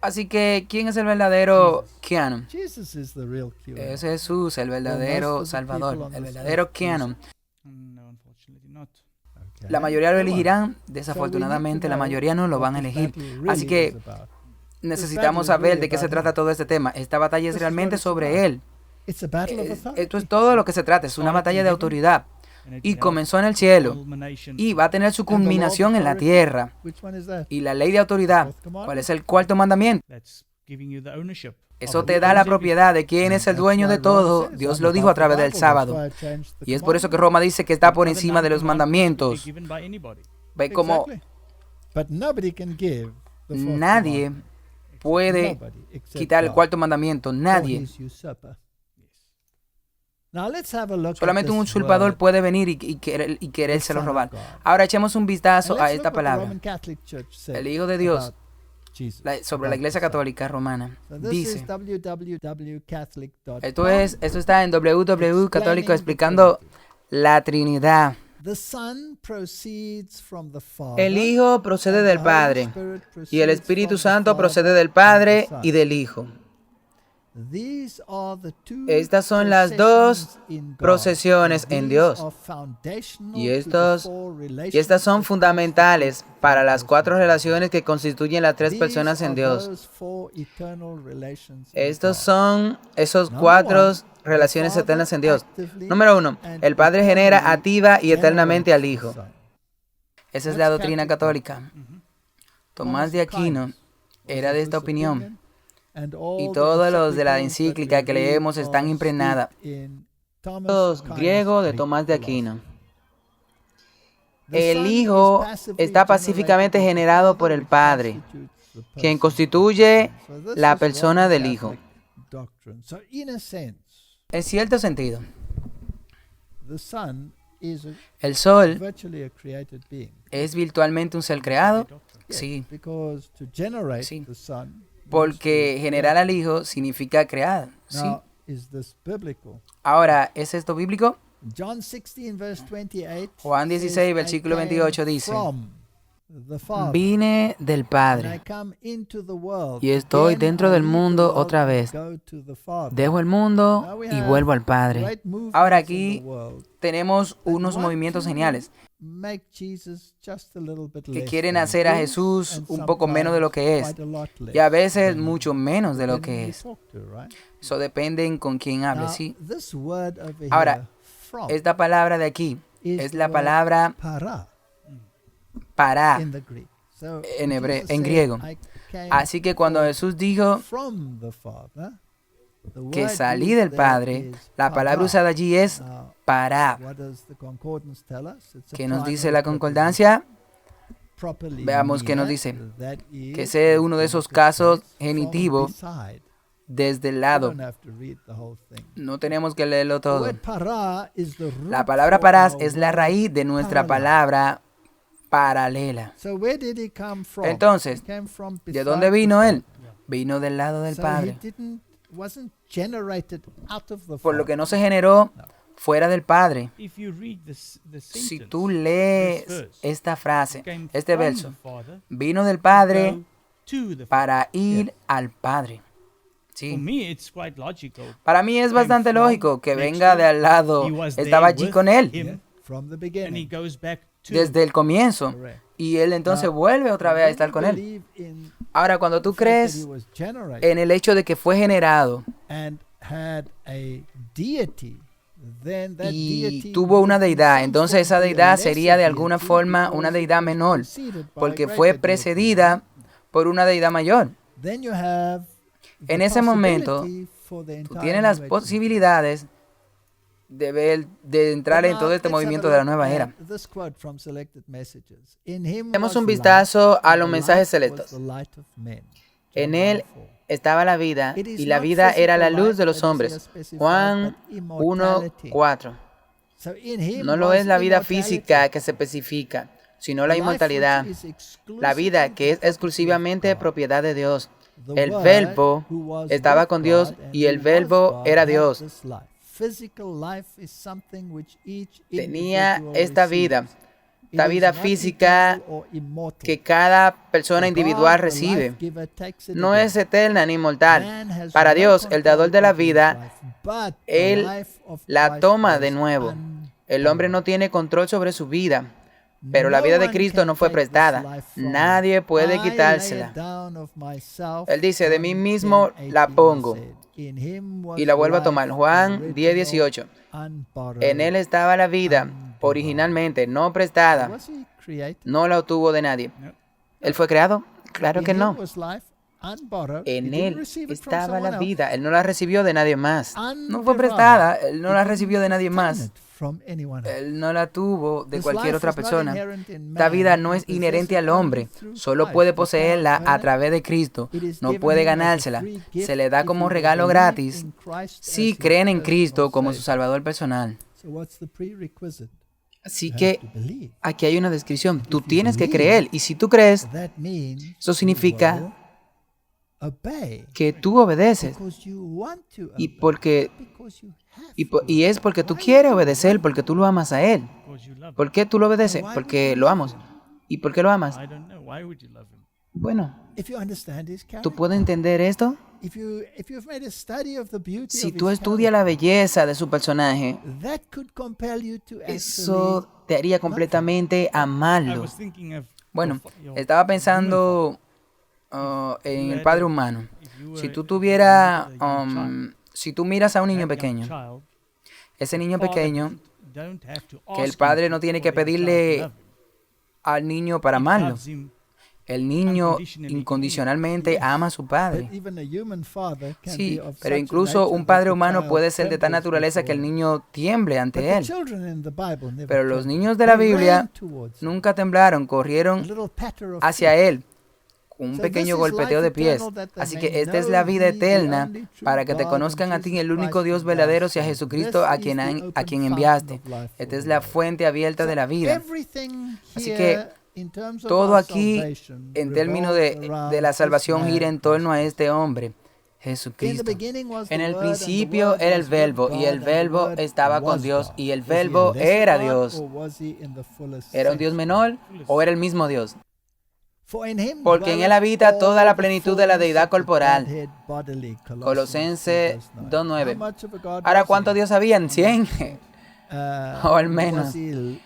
Así que, ¿quién es el verdadero QAnon? Es Jesús, el verdadero Salvador, el verdadero QAnon. La mayoría lo elegirán, desafortunadamente la mayoría no lo van a elegir. Así que necesitamos saber de qué se trata todo este tema. Esta batalla es realmente sobre Él. Esto es todo lo que se trata, es una batalla de autoridad. Y comenzó en el cielo y va a tener su culminación en la tierra. Y la ley de autoridad, ¿cuál es el cuarto mandamiento? Eso te da la propiedad de quién es el dueño de todo. Dios lo dijo a través del sábado. Y es por eso que Roma dice que está por encima de los mandamientos. Ve cómo nadie puede quitar el cuarto mandamiento. Nadie. Solamente un usurpador puede venir y querérselo robar. Ahora echemos un vistazo a esta palabra. El Hijo de Dios sobre la Iglesia Católica Romana dice, esto está en www.católico explicando la Trinidad. El Hijo procede del Padre y el Espíritu Santo procede del Padre y del Hijo. Estas son las dos procesiones en Dios y estas son fundamentales para las cuatro relaciones que constituyen las tres personas en Dios. Estos son esos cuatro relaciones eternas en Dios. Número 1, el Padre genera activa y eternamente al Hijo. Esa es la doctrina católica. Tomás de Aquino era de esta opinión. Y todos los de la encíclica que leemos están impregnadas. Los griegos de Tomás de Aquino. El Hijo está pacíficamente generado por el Padre, quien constituye la persona del Hijo. En cierto sentido, el Sol es virtualmente un ser creado. Sí. Sí. Porque generar al Hijo significa crear. ¿Sí? Ahora, ¿es esto bíblico? Juan 16, versículo 28 dice, vine del Padre y estoy dentro del mundo otra vez. Dejo el mundo y vuelvo al Padre. Ahora aquí tenemos unos movimientos geniales que quieren hacer a Jesús un poco menos de lo que es y a veces mucho menos de lo que es. Eso depende en con quién hable, ¿sí? Ahora, esta palabra de aquí es la palabra para en griego. Así que cuando Jesús dijo que salí del Padre, la palabra usada allí es para. ¿Qué nos dice la concordancia? Veamos qué nos dice. Que ese es uno de esos casos genitivos desde el lado. No tenemos que leerlo todo. La palabra parás es la raíz de nuestra palabra paralela. Entonces, ¿de dónde vino él? Vino del lado del Padre. Por lo que no se generó fuera del Padre. Si tú lees esta frase, este verso, vino del Padre para ir al Padre. Sí. Para mí es bastante lógico que venga de al lado. Estaba allí con él desde el comienzo. Y él entonces vuelve otra vez a estar con él. Ahora, cuando tú crees en el hecho de que fue generado y tuvo una deidad, entonces esa deidad sería de alguna forma una deidad menor, porque fue precedida por una deidad mayor. En ese momento, tú tienes las posibilidades de entrar en todo este movimiento de la nueva era. Demos un vistazo a los mensajes selectos. En él estaba la vida, y la vida era la luz de los hombres. Juan 1:4. No lo es la vida física que se especifica, sino la inmortalidad, la vida que es exclusivamente propiedad de Dios. El Verbo estaba con Dios y el Verbo era Dios. Tenía esta vida física que cada persona individual recibe. No es eterna ni inmortal. Para Dios, el dador de la vida, Él la toma de nuevo. El hombre no tiene control sobre su vida, pero la vida de Cristo no fue prestada. Nadie puede quitársela. Él dice, de mí mismo la pongo y la vuelvo a tomar. Juan 10:18. En él estaba la vida, originalmente no prestada. No la obtuvo de nadie. ¿Él fue creado? Claro que no. En él estaba la vida. Él no la recibió de nadie más. No fue prestada. Él no la recibió de nadie más. Él no la tuvo de cualquier otra persona. Esta vida no es inherente al hombre. Solo puede poseerla a través de Cristo. No puede ganársela. Se le da como regalo gratis si creen en Cristo como su Salvador personal. Así que aquí hay una descripción. Tú tienes que creer. Y si tú crees, eso significa que tú obedeces. Y es porque tú quieres obedecer, porque tú lo amas a Él. ¿Por qué tú lo obedeces? Porque lo amas. ¿Y por qué lo amas? Bueno, ¿tú puedes entender esto? Si tú estudias la belleza de su personaje, eso te haría completamente amarlo. Bueno, estaba pensando en el Padre humano. Si tú miras a un niño pequeño, ese niño pequeño, que el padre no tiene que pedirle al niño para amarlo. El niño incondicionalmente ama a su padre. Sí, pero incluso un padre humano puede ser de tal naturaleza que el niño tiemble ante él. Pero los niños de la Biblia nunca temblaron, corrieron hacia él. Un pequeño golpeteo de pies. Así que esta es la vida eterna, para que te conozcan a ti, el único Dios verdadero, y a Jesucristo a quien enviaste. Esta es la fuente abierta de la vida. Así que todo aquí, en términos de la salvación, gira en torno a este hombre, Jesucristo. En el principio era el Verbo, y el Verbo estaba con Dios, y el Verbo era Dios. ¿Era un Dios menor o era el mismo Dios? Porque en él habita toda la plenitud de la deidad corporal. Colosenses 2:9. Ahora, ¿cuántos Dios habían? 100. O al menos. Se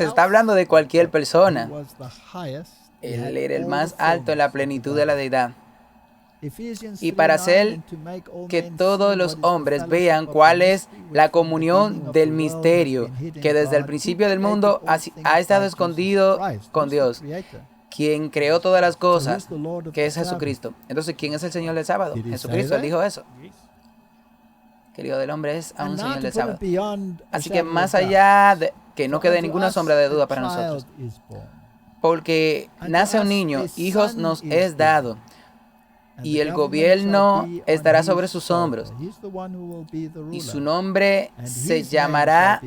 está hablando de cualquier persona. Él era el más alto en la plenitud de la deidad. y para hacer que todos los hombres vean cuál es la comunión del misterio que desde el principio del mundo ha estado escondido con Dios, quien creó todas las cosas, que es Jesucristo. Entonces, ¿quién es el Señor del sábado? Jesucristo, Él dijo eso. Que el Hijo del Hombre es aún Señor del sábado. Así que más allá de que no quede ninguna sombra de duda para nosotros, porque nace un niño, hijos nos es dado, y el gobierno estará sobre sus hombros, y su nombre se llamará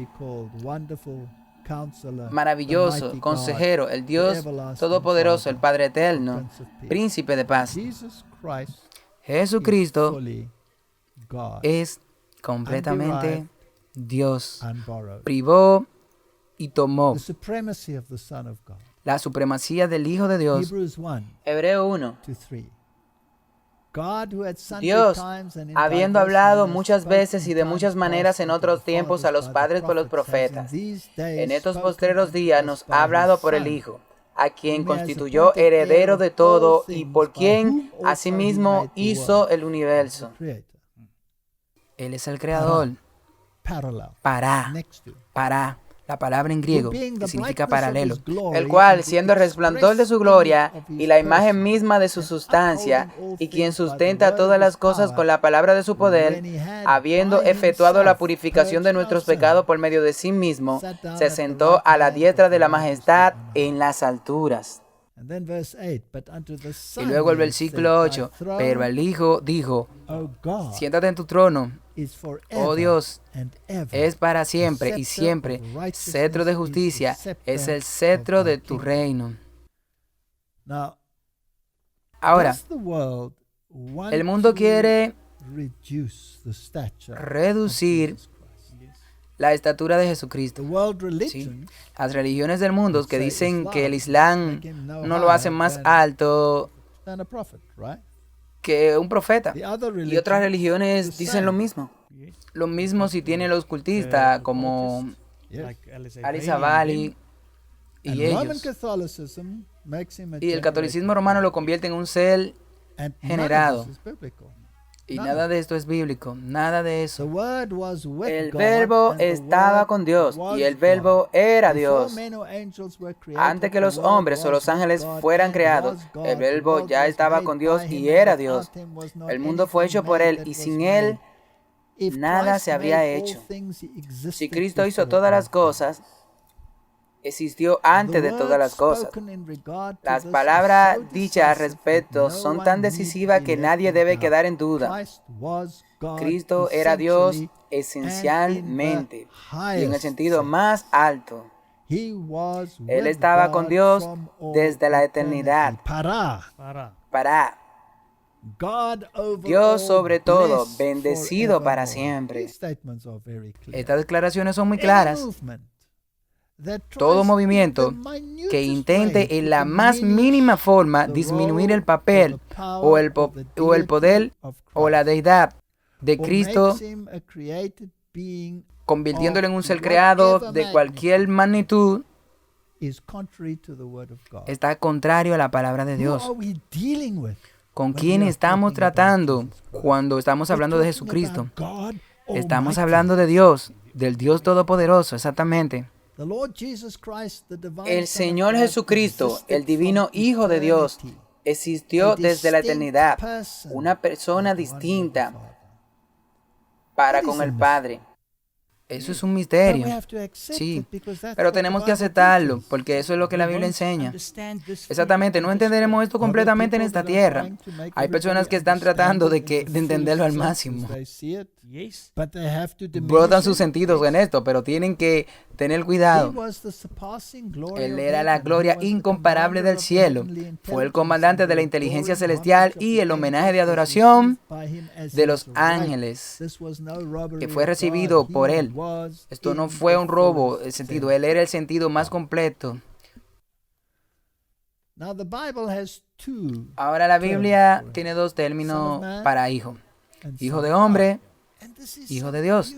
Maravilloso, Consejero, el Dios Todopoderoso, el Padre Eterno, Príncipe de Paz. Jesucristo es completamente Dios. Privó y tomó la supremacía del Hijo de Dios. Hebreo 1. Dios, habiendo hablado muchas veces y de muchas maneras en otros tiempos a los padres por los profetas, en estos postreros días nos ha hablado por el Hijo, a quien constituyó heredero de todo y por quien asimismo hizo el universo. Él es el creador. Para. La palabra en griego, que significa paralelo, el cual, siendo el resplandor de su gloria y la imagen misma de su sustancia, y quien sustenta todas las cosas con la palabra de su poder, habiendo efectuado la purificación de nuestros pecados por medio de sí mismo, se sentó a la diestra de la majestad en las alturas. Y luego el versículo 8, pero el Hijo dijo, siéntate en tu trono, oh Dios, es para siempre y siempre. Cetro de justicia es el cetro de tu reino. Ahora, el mundo quiere reducir la estatura de Jesucristo. Sí. Las religiones del mundo que dicen que el Islam no lo hace más alto que un profeta. Y otras religiones dicen lo mismo. Lo mismo si tienen los cultistas como Alice Bali y ellos. Y el catolicismo romano lo convierte en un ser generado. Y nada de esto es bíblico, nada de eso. El Verbo estaba con Dios y el Verbo era Dios. Antes que los hombres o los ángeles fueran creados, el Verbo ya estaba con Dios y era Dios. El mundo fue hecho por Él y sin Él nada se habría hecho. Si Cristo hizo todas las cosas, existió antes de todas las cosas. Las palabras dichas al respecto son tan decisivas que nadie debe quedar en duda. Cristo era Dios esencialmente y en el sentido más alto. Él estaba con Dios desde la eternidad. Dios sobre todo, bendecido para siempre. Estas declaraciones son muy claras. Todo movimiento que intente en la más mínima forma disminuir el papel o el poder o la deidad de Cristo, convirtiéndolo en un ser creado de cualquier magnitud, está contrario a la palabra de Dios. ¿Con quién estamos tratando cuando estamos hablando de Jesucristo? Estamos hablando de Dios, del Dios Todopoderoso, exactamente. El Señor Jesucristo, el divino Hijo de Dios, existió desde la eternidad, una persona distinta para con el Padre. Eso es un misterio. Sí, pero tenemos que aceptarlo, porque eso es lo que la Biblia enseña. Exactamente, no entenderemos esto completamente en esta tierra. Hay personas que están tratando de entenderlo al máximo. Brotan sus sentidos en esto, pero tienen que tener cuidado. Él era la gloria incomparable del cielo. Fue el comandante de la inteligencia celestial y el homenaje de adoración de los ángeles que fue recibido por él. Esto no fue un robo, el sentido. Él era el sentido más completo. Ahora la Biblia tiene dos términos para hijo. Hijo de hombre, hijo de Dios.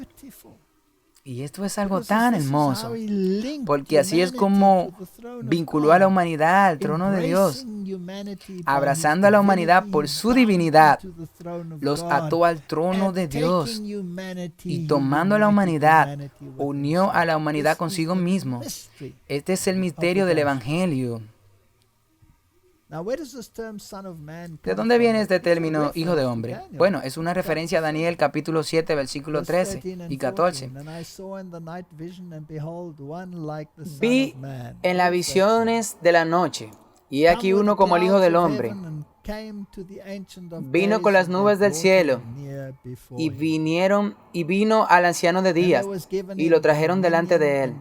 Y esto es algo tan hermoso, porque así es como vinculó a la humanidad al trono de Dios, abrazando a la humanidad por su divinidad, los ató al trono de Dios y tomando a la humanidad, unió a la humanidad consigo mismo. Este es el misterio del Evangelio. ¿De dónde viene este término hijo de hombre? Bueno, es una referencia a Daniel capítulo 7, versículo 13 y 14. Vi en las visiones de la noche, y aquí uno como el hijo del hombre. Vino con las nubes del cielo y vino al anciano de días y lo trajeron delante de él.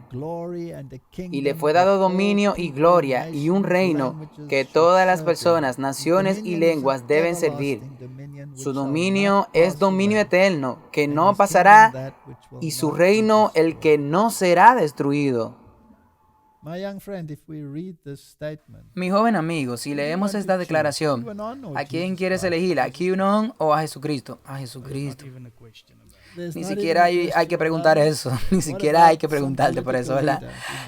Y le fue dado dominio y gloria y un reino que todas las personas, naciones y lenguas deben servir. Su dominio es dominio eterno que no pasará y su reino el que no será destruido. Mi joven amigo, si leemos esta declaración, ¿a quién quieres elegir? ¿A QAnon o a Jesucristo? A Jesucristo. Ni siquiera hay que preguntar eso. Ni siquiera hay que preguntarte por eso, ¿verdad?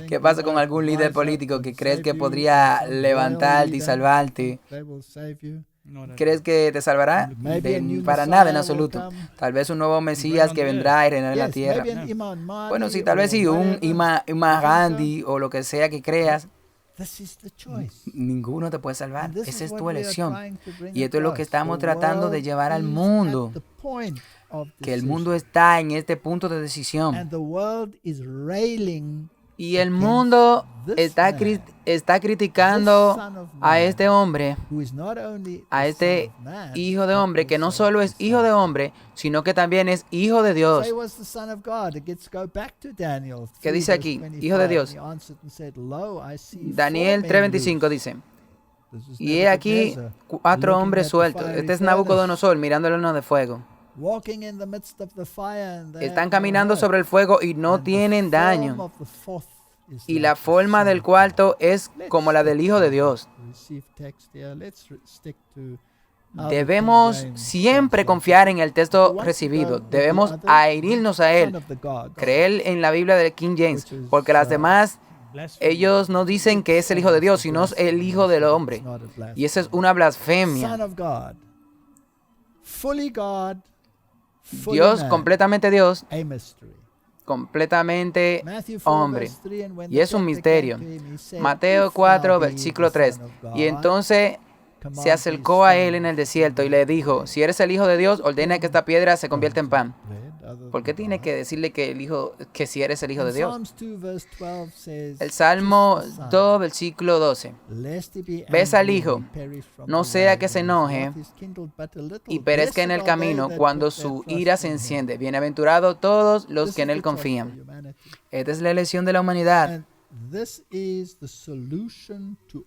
¿Qué pasa con algún líder político que crees que podría levantarte y salvarte? ¿Crees que te salvará? Para nada en absoluto. Tal vez un nuevo Mesías que vendrá y reinará en la tierra. Bueno, sí, tal vez sí, un Imam Gandhi o lo que sea que creas. Ninguno te puede salvar. Esa es tu elección. Y esto es lo que estamos tratando de llevar al mundo. Que el mundo está en este punto de decisión. Y el mundo está criticando a este hombre, a este hijo de hombre, que no solo es hijo de hombre, sino que también es hijo de Dios. ¿Qué dice aquí? Hijo de Dios. Daniel 3:25 dice, y he aquí 4 hombres sueltos. Este es Nabucodonosor mirando el horno de fuego. Están caminando sobre el fuego y no tienen daño. Y la forma del cuarto es como la del Hijo de Dios. Debemos siempre confiar en el texto recibido. Debemos adherirnos a él. Creer en la Biblia de King James. Porque las demás, ellos no dicen que es el Hijo de Dios, sino el Hijo del hombre. Y esa es una blasfemia. Dios, completamente Dios, completamente hombre. Y es un misterio. Mateo 4, versículo 3. Y entonces se acercó a él en el desierto y le dijo, si eres el Hijo de Dios, ordena que esta piedra se convierta en pan. ¿Por qué tiene que decirle que si eres el Hijo de Dios? El Salmo 2, versículo 12. Ves al Hijo, no sea que se enoje y perezca en el camino cuando su ira se enciende. Bienaventurados todos los que en él confían. Esta es la elección de la humanidad.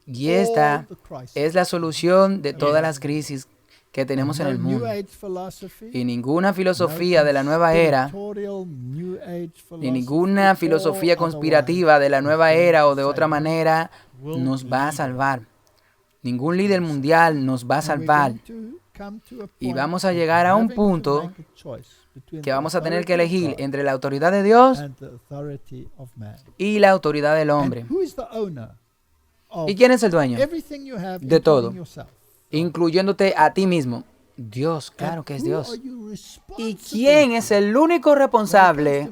Y esta es la solución de todas las crisis que tenemos en el mundo. Y ninguna filosofía de la nueva era, ni ninguna filosofía conspirativa de la nueva era o de otra manera nos va a salvar. Ningún líder mundial nos va a salvar. Y vamos a llegar a un punto que vamos a tener que elegir entre la autoridad de Dios y la autoridad del hombre. ¿Y quién es el dueño de todo? Incluyéndote a ti mismo. Dios, claro que es Dios. ¿Y quién es el único responsable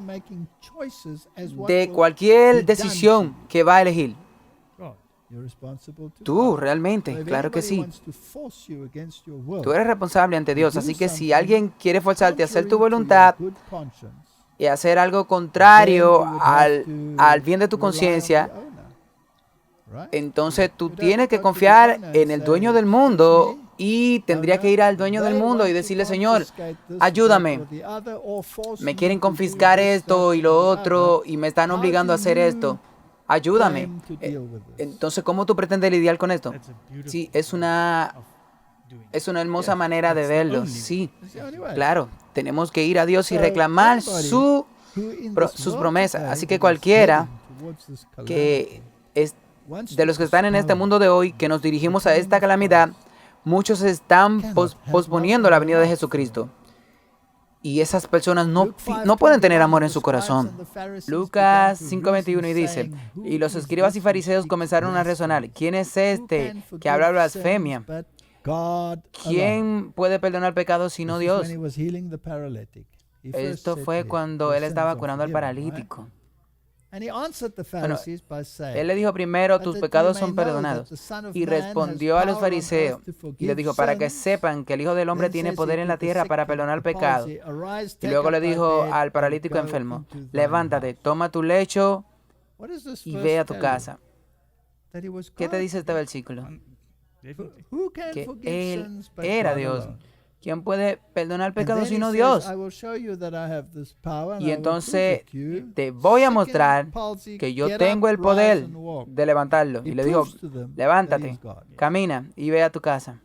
de cualquier decisión que va a elegir? Tú, realmente, claro que sí. Tú eres responsable ante Dios, así que si alguien quiere forzarte a hacer tu voluntad y hacer algo contrario al bien de tu conciencia, entonces tú tienes que confiar en el dueño del mundo y tendría que ir al dueño del mundo y decirle, Señor, ayúdame. Me quieren confiscar esto y lo otro y me están obligando a hacer esto. Ayúdame. Entonces, ¿cómo tú pretendes lidiar con esto? Sí, es una hermosa manera de verlo. Sí, claro. Tenemos que ir a Dios y reclamar sus promesas. Así que cualquiera que de los que están en este mundo de hoy, que nos dirigimos a esta calamidad, muchos están posponiendo la venida de Jesucristo. y esas personas no pueden tener amor en su corazón. Lucas 5:21 y dice, y los escribas y fariseos comenzaron a razonar, ¿quién es este que habla blasfemia? ¿Quién puede perdonar pecados sino Dios? Esto fue cuando él estaba curando al paralítico. Bueno, él le dijo primero, tus pecados son perdonados. Y respondió a los fariseos y les dijo, para que sepan que el Hijo del Hombre tiene poder en la tierra para perdonar pecados. Y luego le dijo al paralítico enfermo, levántate, toma tu lecho y ve a tu casa. ¿Qué te dice este versículo? Que Él era Dios. ¿Quién puede perdonar pecados sino Dios? Y entonces te voy a mostrar que yo tengo el poder de levantarlo. Y le dijo, levántate, camina y ve a tu casa.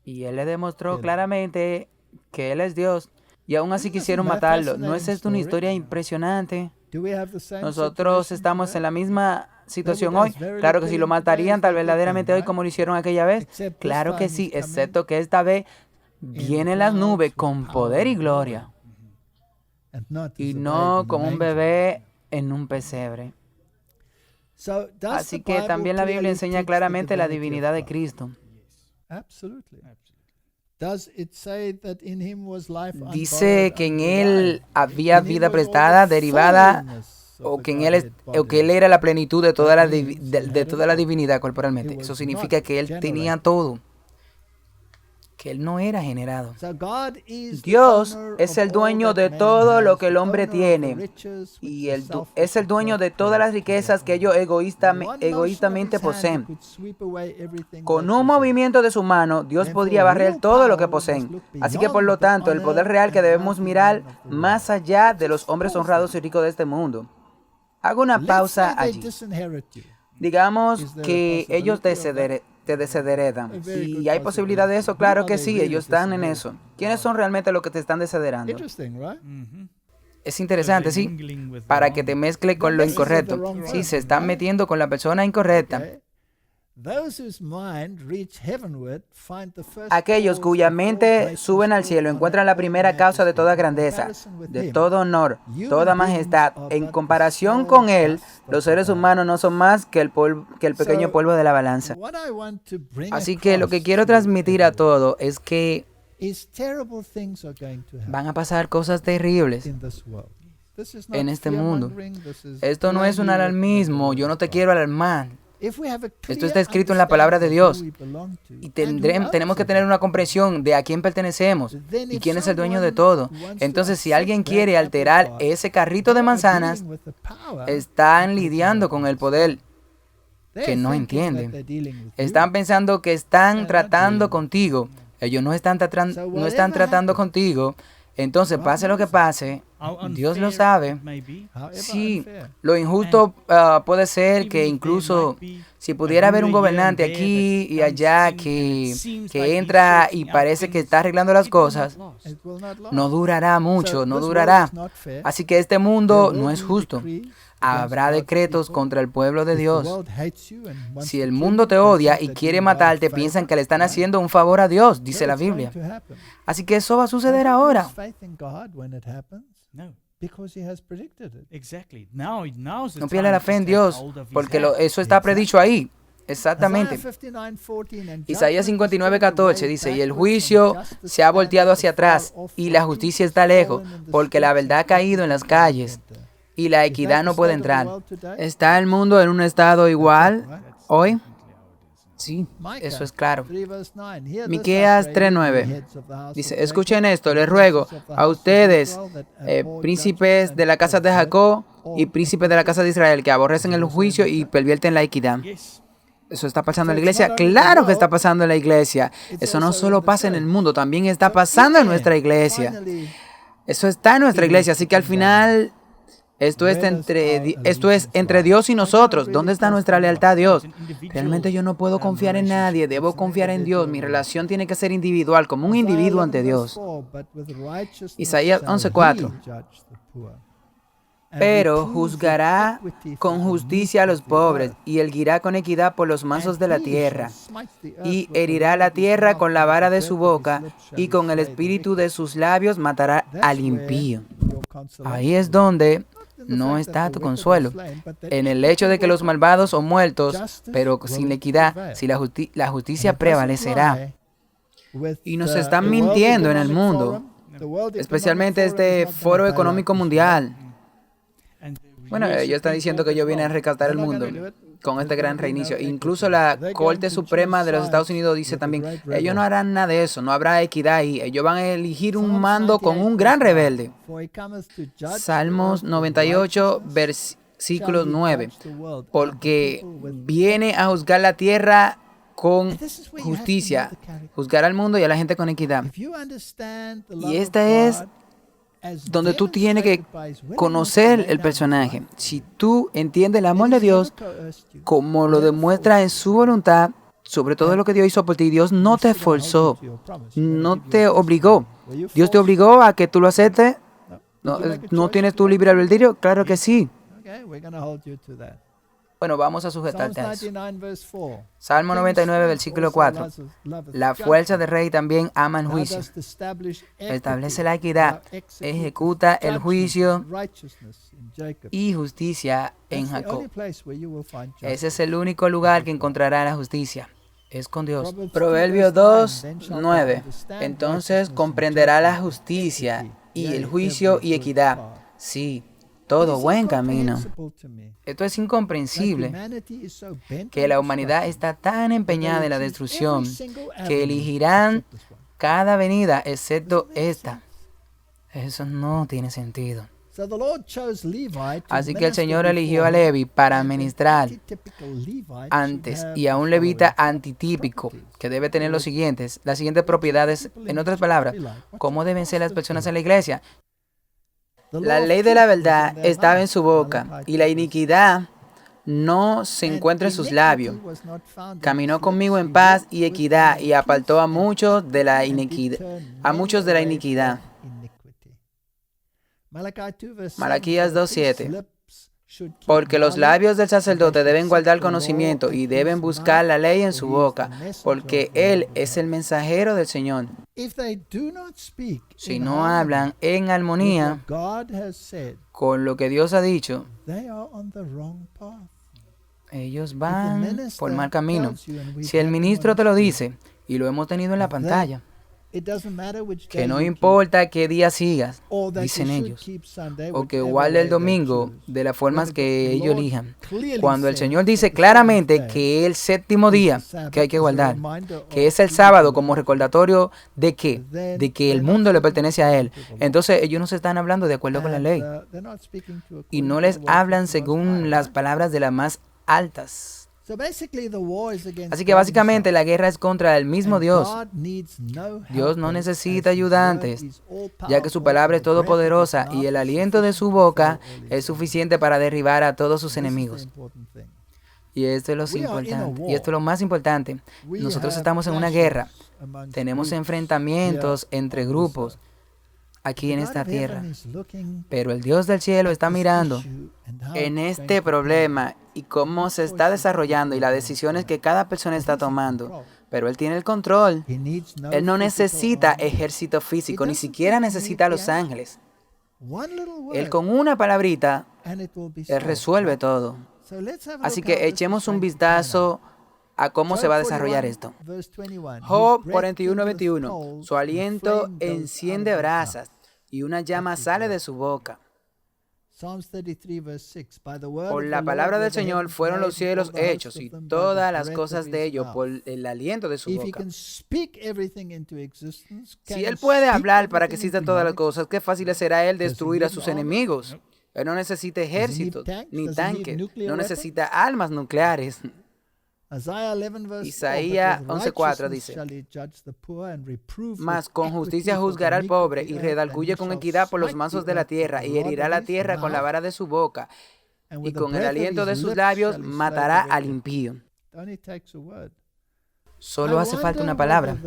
Y él le demostró claramente que él es Dios. Y aún así quisieron matarlo. ¿No es esto una historia impresionante? Nosotros estamos en la misma situación hoy. Claro que si lo matarían tal verdaderamente hoy como lo hicieron aquella vez. Claro que sí, excepto que esta vez viene en las nubes con poder y gloria. Y no como un bebé en un pesebre. Así que también la Biblia enseña claramente la divinidad de Cristo. Dice que en Él había vida prestada, derivada, o que Él era la plenitud de toda la divinidad corporalmente. Eso significa que Él tenía todo, que Él no era generado. Dios es el dueño de todo lo que el hombre tiene y es el dueño de todas las riquezas que ellos egoístamente poseen. Con un movimiento de su mano, Dios podría barrer todo lo que poseen. Así que por lo tanto, el poder real que debemos mirar más allá de los hombres honrados y ricos de este mundo. Hago una pausa allí. Digamos que ellos te desheredan. ¿Y hay posibilidad de eso? Claro que sí, ellos están en eso. ¿Quiénes son realmente los que te están desheredando? Es interesante, ¿sí? Para que te mezcle con lo incorrecto. Sí, se están metiendo con la persona incorrecta. Aquellos cuya mente suben al cielo encuentran la primera causa de toda grandeza, de todo honor, toda majestad. En comparación con Él, los seres humanos no son más que el pequeño polvo de la balanza. Así que lo que quiero transmitir a todo es que van a pasar cosas terribles en este mundo. Esto no es un alarmismo, yo no te quiero alarmar. Esto está escrito en la palabra de Dios y tenemos que tener una comprensión de a quién pertenecemos y quién es el dueño de todo. Entonces, si alguien quiere alterar ese carrito de manzanas, están lidiando con el poder que no entienden. Están pensando que están tratando contigo. Ellos no están tratando contigo. Entonces, pase lo que pase, Dios lo sabe. Sí, lo injusto puede ser que incluso si pudiera haber un gobernante aquí y allá que entra y parece que está arreglando las cosas, no durará mucho, no durará. Así que este mundo no es justo. Habrá decretos contra el pueblo de Dios. Si el mundo te odia y quiere matarte, piensan que le están haciendo un favor a Dios, dice la Biblia. Así que eso va a suceder ahora. No pierdas la fe en Dios, porque eso está predicho ahí. Exactamente. Isaías 59:14 dice, y el juicio se ha volteado hacia atrás, y la justicia está lejos, porque la verdad ha caído en las calles. Y la equidad no puede entrar. ¿Está el mundo en un estado igual hoy? Sí, eso es claro. Miqueas 3:9 dice, escuchen esto, les ruego a ustedes, príncipes de la casa de Jacob y príncipes de la casa de Israel, que aborrecen el juicio y pervierten la equidad. ¿Eso está pasando en la iglesia? Claro que está pasando en la iglesia. Eso no solo pasa en el mundo, también está pasando en nuestra iglesia. Eso está en nuestra iglesia, así que al final... Esto es entre Dios y nosotros. ¿Dónde está nuestra lealtad a Dios? Realmente yo no puedo confiar en nadie, debo confiar en Dios. Mi relación tiene que ser individual, como un individuo ante Dios. Isaías 11:4. pero juzgará con justicia a los pobres y erguirá con equidad por los mansos de la tierra, y herirá la tierra con la vara de su boca, y con el espíritu de sus labios matará al impío. Ahí es donde no está tu consuelo, en el hecho de que los malvados son muertos, pero sin la equidad, si la justicia prevalecerá. Y nos están mintiendo en el mundo, especialmente este Foro Económico Mundial. Bueno, ellos están diciendo que ellos vienen a rescatar el mundo con este gran reinicio. Incluso la Corte Suprema de los Estados Unidos dice también, ellos no harán nada de eso, no habrá equidad ahí. Ellos van a elegir un mando con un gran rebelde. Salmos 98, versículo 9. Porque viene a juzgar la tierra con justicia, juzgar al mundo y a la gente con equidad. Y esta es donde tú tienes que conocer el personaje. Si tú entiendes el amor de Dios, como lo demuestra en su voluntad, sobre todo lo que Dios hizo por ti, Dios no te forzó, no te obligó. Dios te obligó a que tú lo aceptes. ¿No tienes tu libre albedrío? Claro que sí. Bueno, vamos a sujetarte a eso. Salmo 99, versículo 4. La fuerza del rey también ama el juicio. Establece la equidad, ejecuta el juicio y justicia en Jacob. Ese es el único lugar que encontrará la justicia. Es con Dios. Proverbios 2, 9. Entonces comprenderá la justicia y el juicio y equidad. Sí, todo buen camino. Esto es incomprensible, que la humanidad está tan empeñada en la destrucción que elegirán cada venida excepto esta. Eso no tiene sentido. Así que el Señor eligió a Levi para ministrar antes, y a un levita antitípico que debe tener las siguientes propiedades. En otras palabras, ¿cómo deben ser las personas en la iglesia? La ley de la verdad estaba en su boca, y la iniquidad no se encuentra en sus labios. Caminó conmigo en paz y equidad, y apartó a muchos de la iniquidad. Malaquías 2:7. Porque los labios del sacerdote deben guardar conocimiento y deben buscar la ley en su boca, porque él es el mensajero del Señor. Si no hablan en armonía con lo que Dios ha dicho, ellos van por mal camino. Si el ministro te lo dice, y lo hemos tenido en la pantalla, que no importa qué día sigas, dicen ellos, o que guarde el domingo de las formas que ellos elijan. Cuando el Señor dice claramente que el séptimo día que hay que guardar, que es el sábado como recordatorio de que el mundo le pertenece a Él, entonces ellos no se están hablando de acuerdo con la ley, y no les hablan según las palabras de las más altas. Así que básicamente la guerra es contra el mismo Dios. Dios no necesita ayudantes, ya que su palabra es todopoderosa y el aliento de su boca es suficiente para derribar a todos sus enemigos. Y esto es lo importante. Y esto es lo más importante. Nosotros estamos en una guerra. Tenemos enfrentamientos entre grupos aquí en esta tierra. Pero el Dios del cielo está mirando en este problema y cómo se está desarrollando y las decisiones que cada persona está tomando. Pero Él tiene el control. Él no necesita ejército físico, ni siquiera necesita a los ángeles. Él con una palabrita, Él resuelve todo. Así que echemos un vistazo a cómo se va a desarrollar esto. Job 41:21. Su aliento enciende brasas y una llama sale de su boca. Por la palabra del Señor fueron los cielos hechos y todas las cosas de ellos por el aliento de su boca. Si Él puede hablar para que existan todas las cosas, qué fácil será Él destruir a sus enemigos. Él no necesita ejércitos ni tanques, no necesita armas nucleares. Isaías 11:4 dice: Mas con justicia juzgará al pobre y redarguye con equidad por los mansos de la tierra, y herirá la tierra con la vara de su boca, y con el aliento de sus labios matará al impío. Solo hace falta una palabra.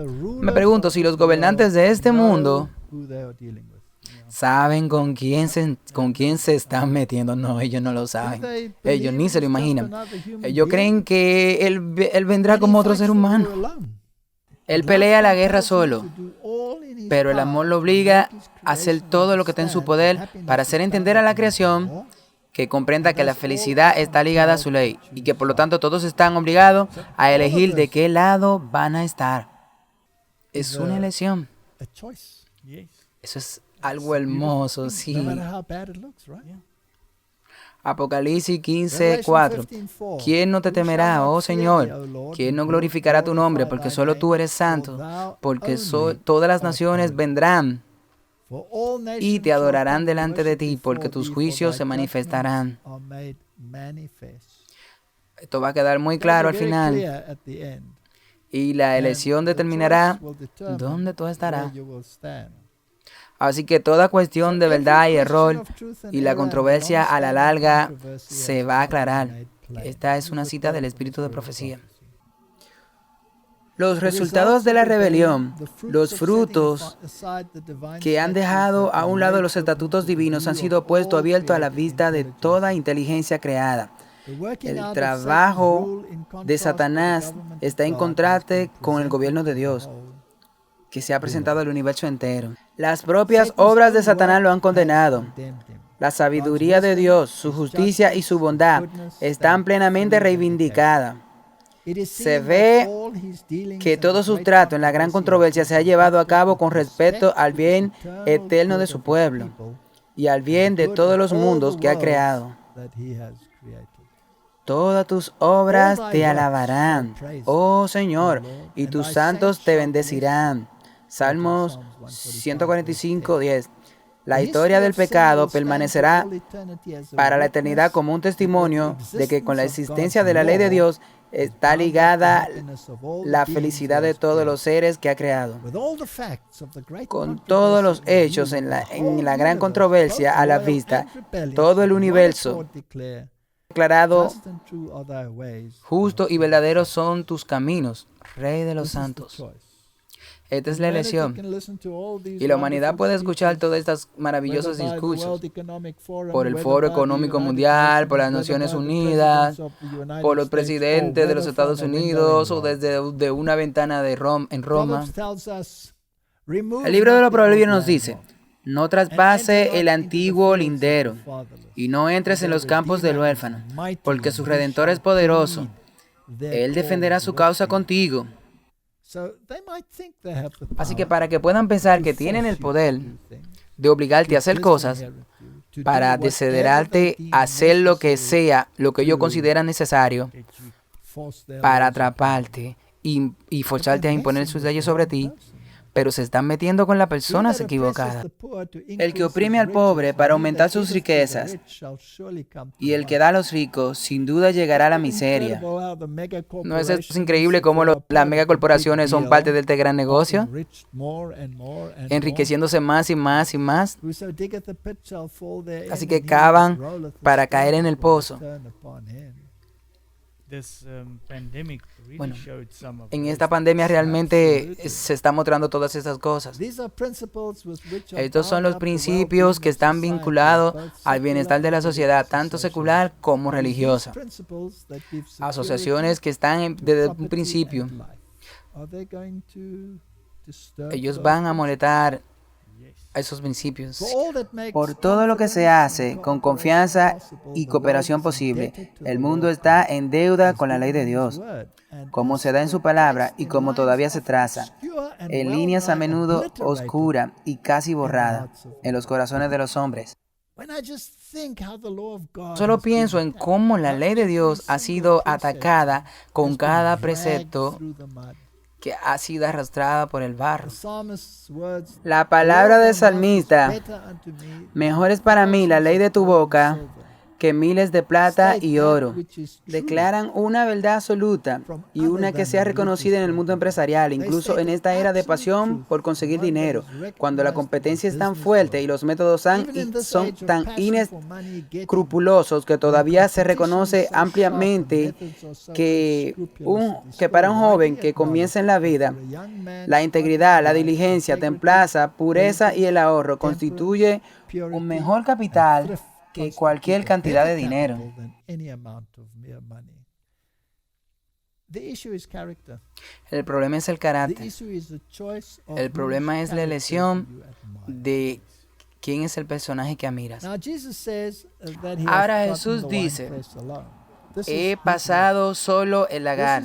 Me pregunto si los gobernantes de este mundo saben con quién se están metiendo. No, ellos no lo saben. Ellos ni se lo imaginan. Ellos creen que él vendrá como otro ser humano. Él pelea la guerra solo, pero el amor lo obliga a hacer todo lo que está en su poder para hacer entender a la creación que comprenda que la felicidad está ligada a su ley y que por lo tanto todos están obligados a elegir de qué lado van a estar. Es una elección. Eso es algo hermoso, sí. Apocalipsis 15:4. ¿Quién no te temerá, oh Señor? ¿Quién no glorificará tu nombre? Porque solo tú eres santo. Porque todas las naciones vendrán y te adorarán delante de ti, porque tus juicios se manifestarán. Esto va a quedar muy claro al final. Y la elección determinará dónde tú estarás. Así que toda cuestión de verdad y error y la controversia a la larga se va a aclarar. Esta es una cita del Espíritu de Profecía. Los resultados de la rebelión, los frutos que han dejado a un lado los estatutos divinos, han sido puestos abiertos a la vista de toda inteligencia creada. El trabajo de Satanás está en contraste con el gobierno de Dios, que se ha presentado al universo entero. Las propias obras de Satanás lo han condenado. La sabiduría de Dios, su justicia y su bondad están plenamente reivindicadas. Se ve que todo su trato en la gran controversia se ha llevado a cabo con respecto al bien eterno de su pueblo y al bien de todos los mundos que ha creado. Todas tus obras te alabarán, oh Señor, y tus santos te bendecirán. Salmos 145:10. La historia del pecado permanecerá para la eternidad como un testimonio de que con la existencia de la ley de Dios está ligada la felicidad de todos los seres que ha creado. Con todos los hechos en la gran controversia a la vista, todo el universo declarado justo y verdadero son tus caminos, Rey de los santos. Esta es la elección. Y la humanidad puede escuchar todos estos maravillosos discursos por el Foro Económico Mundial, por las Naciones Unidas, por los presidentes de los Estados Unidos o desde una ventana en Roma. El libro de los Proverbios nos dice: no traspase el antiguo lindero y no entres en los campos del huérfano, porque su Redentor es poderoso. Él defenderá su causa contigo. Así que para que puedan pensar que tienen el poder de obligarte a hacer cosas, para desiderarte a hacer lo que sea, lo que ellos consideran necesario, para atraparte y forzarte a imponer sus leyes sobre ti, pero se están metiendo con las personas equivocadas. El que oprime al pobre para aumentar sus riquezas y el que da a los ricos sin duda llegará a la miseria. ¿No es esto increíble cómo las megacorporaciones son parte de este gran negocio? Enriqueciéndose más y más y más. Así que cavan para caer en el pozo. Bueno, en esta pandemia realmente se están mostrando todas estas cosas. Estos son los principios que están vinculados al bienestar de la sociedad, tanto secular como religiosa. Asociaciones que están desde un principio. Ellos van a molestar a esos principios. Por todo lo que se hace con confianza y cooperación posible, el mundo está en deuda con la ley de Dios, como se da en su palabra y como todavía se traza, en líneas a menudo oscuras y casi borradas, en los corazones de los hombres. Solo pienso en cómo la ley de Dios ha sido atacada con cada precepto que ha sido arrastrada por el barro. La palabra del salmista: mejor es para mí la ley de tu boca que miles de plata y oro. Declaran una verdad absoluta y una que sea reconocida en el mundo empresarial, incluso en esta era de pasión por conseguir dinero, cuando la competencia es tan fuerte y los métodos son tan inescrupulosos que todavía se reconoce ampliamente que para un joven que comienza en la vida, la integridad, la diligencia, templanza, pureza y el ahorro constituye un mejor capital que cualquier cantidad de dinero. El problema es el carácter. El problema es la elección de quién es el personaje que admiras. Ahora Jesús dice, he pasado solo el lagar.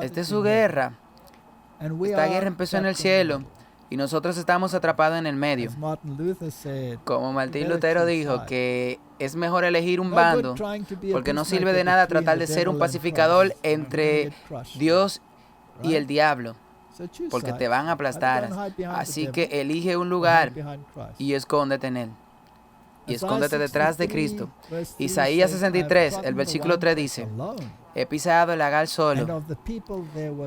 Esta es su guerra. Esta guerra empezó en el cielo y nosotros estamos atrapados en el medio. Como Martín Lutero dijo que es mejor elegir un bando porque no sirve de nada tratar de ser un pacificador entre Dios y el diablo, porque te van a aplastar. Así que elige un lugar y escóndete en él. Y escóndete detrás de Cristo. Isaías 63, el versículo 3 dice, he pisado el lagar solo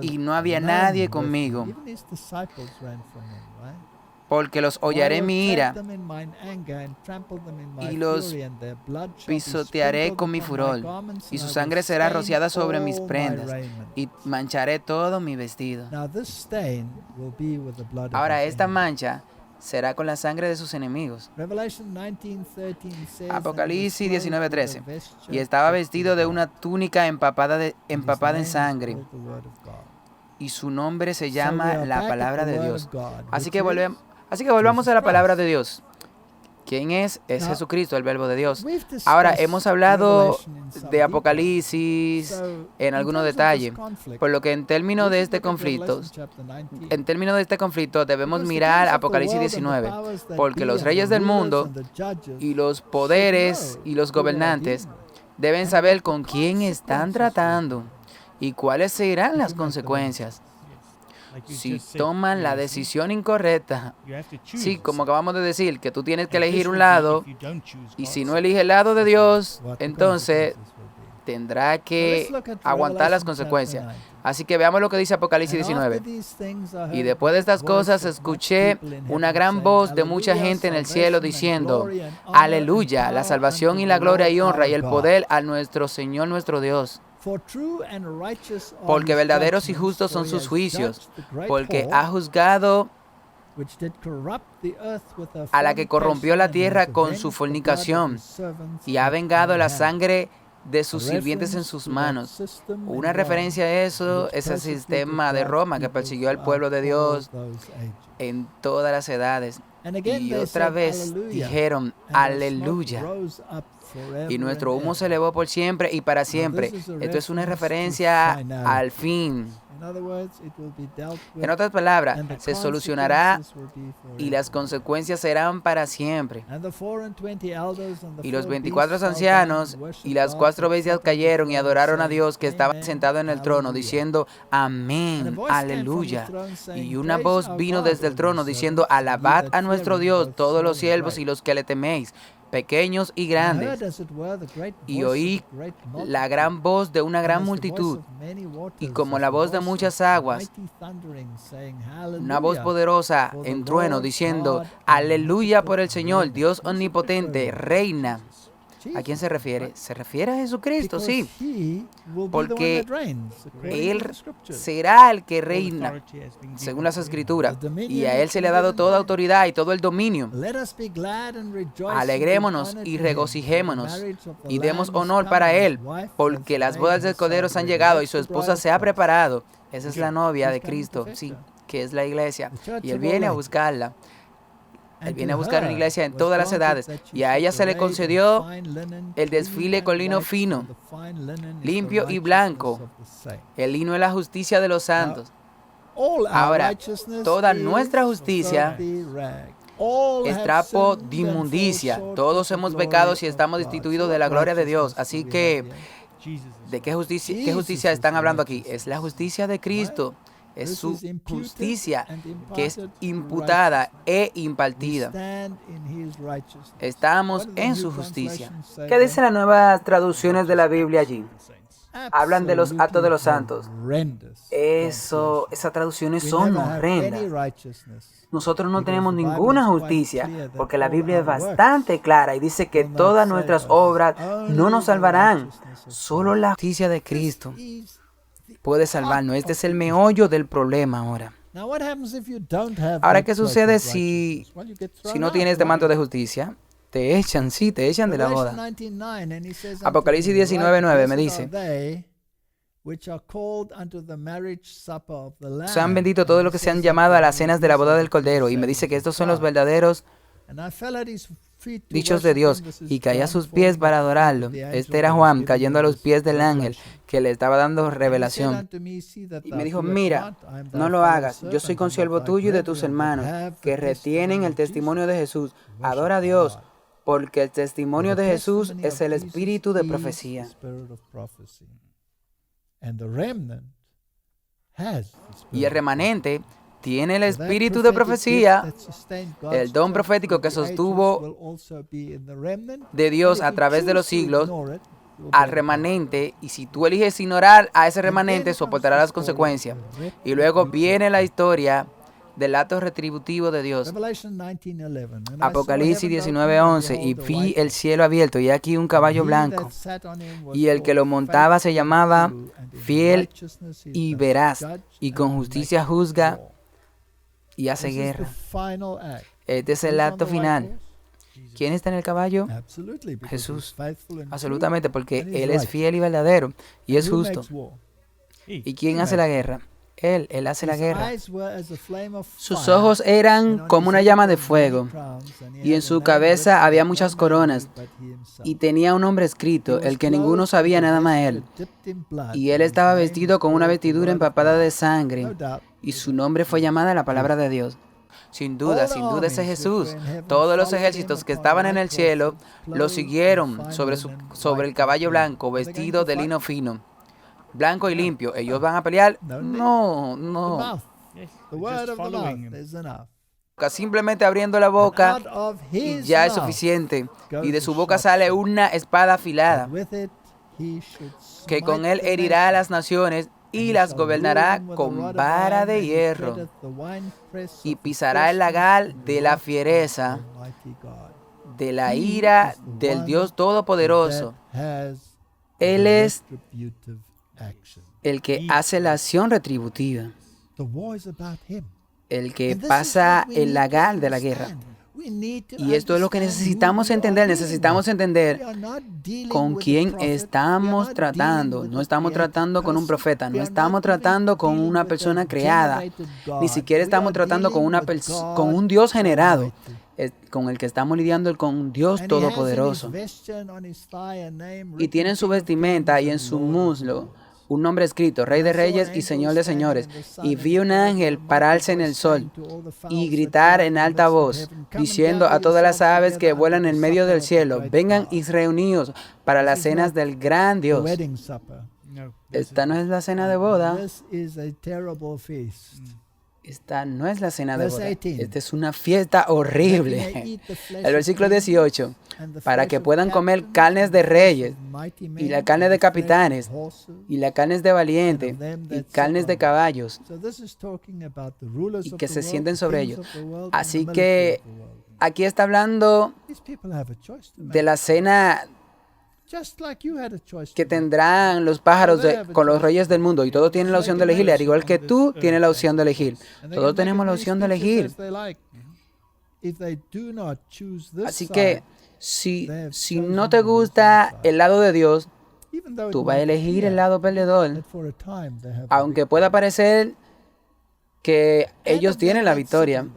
y no había nadie conmigo, porque los hollaré en mi ira y los pisotearé con mi furor, y su sangre será rociada sobre mis prendas y mancharé todo mi vestido. Ahora esta mancha será con la sangre de sus enemigos. Apocalipsis 19:13. Y estaba vestido de una túnica empapada en sangre, y su nombre se llama la palabra de Dios. Así que volvamos a la palabra de Dios. ¿Quién es? Es Jesucristo, el Verbo de Dios. Ahora, hemos hablado de Apocalipsis en algunos detalles, por lo que en términos de este conflicto debemos mirar Apocalipsis 19, porque los reyes del mundo y los poderes y los gobernantes deben saber con quién están tratando y cuáles serán las consecuencias si toman la decisión incorrecta. Sí, como acabamos de decir, que tú tienes que elegir un lado, y si no eliges el lado de Dios, entonces tendrá que aguantar las consecuencias. Así que veamos lo que dice Apocalipsis 19. Y después de estas cosas escuché una gran voz de mucha gente en el cielo diciendo, aleluya, la salvación y la gloria y honra y el poder a nuestro Señor nuestro Dios. Porque verdaderos y justos son sus juicios, porque ha juzgado a la que corrompió la tierra con su fornicación y ha vengado la sangre de sus sirvientes en sus manos. Una referencia a eso es el sistema de Roma que persiguió al pueblo de Dios en todas las edades. Y otra vez dijeron, aleluya. Y nuestro humo se elevó por siempre y para siempre. Esto es una referencia al fin. En otras palabras, se solucionará y las consecuencias serán para siempre. Y los 24 ancianos y las 4 bestias cayeron y adoraron a Dios que estaba sentado en el trono, diciendo, amén, aleluya. Y una voz vino desde el trono diciendo, alabad a nuestro Dios, todos los siervos y los que le teméis, pequeños y grandes. Y oí la gran voz de una gran multitud, y como la voz de muchas aguas, una voz poderosa en trueno, diciendo, aleluya por el Señor, Dios omnipotente, reina. ¿A quién se refiere? Se refiere a Jesucristo, sí, porque Él será el que reina, según las Escrituras, y a Él se le ha dado toda autoridad y todo el dominio. Alegrémonos y regocijémonos y demos honor para Él, porque las bodas del Cordero han llegado y su esposa se ha preparado. Esa es la novia de Cristo, sí, que es la iglesia, y Él viene a buscarla. Él viene a buscar una iglesia en todas las edades, y a ella se le concedió el desfile con lino fino, limpio y blanco. El lino es la justicia de los santos. Ahora, toda nuestra justicia es trapo de inmundicia. Todos hemos pecado y estamos destituidos de la gloria de Dios. Así que, ¿de qué justicia están hablando aquí? Es la justicia de Cristo. Es su justicia que es imputada e impartida. Estamos en su justicia. ¿Qué dicen las nuevas traducciones de la Biblia allí? Hablan de los actos de los santos. Esas traducciones son horrendas. Nosotros no tenemos ninguna justicia, porque la Biblia es bastante clara y dice que todas nuestras obras no nos salvarán. Solo la justicia de Cristo puede salvarnos. Este es el meollo del problema ahora. Ahora, ¿qué sucede si no tienes este manto de justicia? Te echan de la boda. Apocalipsis 19:9 me dice: sean benditos todos los que se han llamado a las cenas de la boda del Cordero. Y me dice que estos son los verdaderos dichos de Dios, y caí a sus pies para adorarlo. Este era Juan cayendo a los pies del ángel que le estaba dando revelación. Y me dijo: mira, no lo hagas. Yo soy consiervo tuyo y de tus hermanos, que retienen el testimonio de Jesús. Adora a Dios, porque el testimonio de Jesús es el espíritu de profecía. Y el remanente tiene el espíritu de profecía, el don profético que sostuvo de Dios a través de los siglos al remanente. Y si tú eliges ignorar a ese remanente, soportarás las consecuencias. Y luego viene la historia del acto retributivo de Dios. Apocalipsis 19:11. Y vi el cielo abierto, y aquí un caballo blanco, y el que lo montaba se llamaba Fiel y Veraz, y con justicia juzga y hace guerra. Este es el acto final. ¿Quién está en el caballo? Jesús. Absolutamente, porque Él es fiel y verdadero, y es justo. ¿Y quién hace la guerra? Él hace la guerra. Sus ojos eran como una llama de fuego, y en su cabeza había muchas coronas, y tenía un nombre escrito, el que ninguno sabía nada más él. Y él estaba vestido con una vestidura empapada de sangre, y su nombre fue llamada la Palabra de Dios. Sin duda ese es Jesús. Todos los ejércitos que estaban en el cielo lo siguieron sobre el caballo blanco, vestido de lino fino, blanco y limpio. ¿Ellos van a pelear? No. Simplemente abriendo la boca y ya es suficiente. Y de su boca sale una espada afilada, que con él herirá a las naciones y las gobernará con vara de hierro, y pisará el lagar de la fiereza de la ira del Dios Todopoderoso. Él es el que hace la acción retributiva, el que pasa el lagar de la guerra. Y esto es lo que necesitamos entender. Necesitamos entender con quién estamos tratando. No estamos tratando con un profeta, no estamos tratando con una persona creada, ni siquiera estamos tratando con un Dios generado. Con el que estamos lidiando, con un Dios todopoderoso. Y tiene en su vestimenta y en su muslo un nombre escrito: Rey de Reyes y Señor de Señores. Y vi un ángel pararse en el sol y gritar en alta voz, diciendo a todas las aves que vuelan en medio del cielo: vengan y reunidos para las cenas del gran Dios. Esta no es la cena de boda. Esta no es la cena de boda. Esta es una fiesta horrible. El versículo 18. Para que puedan comer carnes de reyes, y la carne de capitanes, y la carne de valientes, y carnes de caballos, y que se sienten sobre ellos. Así que aquí está hablando de la cena que tendrán los pájaros con los reyes del mundo, y todos tienen la opción de elegir, al igual que tú tienes la opción de elegir. Todos tenemos la opción de elegir. Así que si no te gusta el lado de Dios, tú vas a elegir el lado perdedor, aunque pueda parecer que ellos tienen la victoria.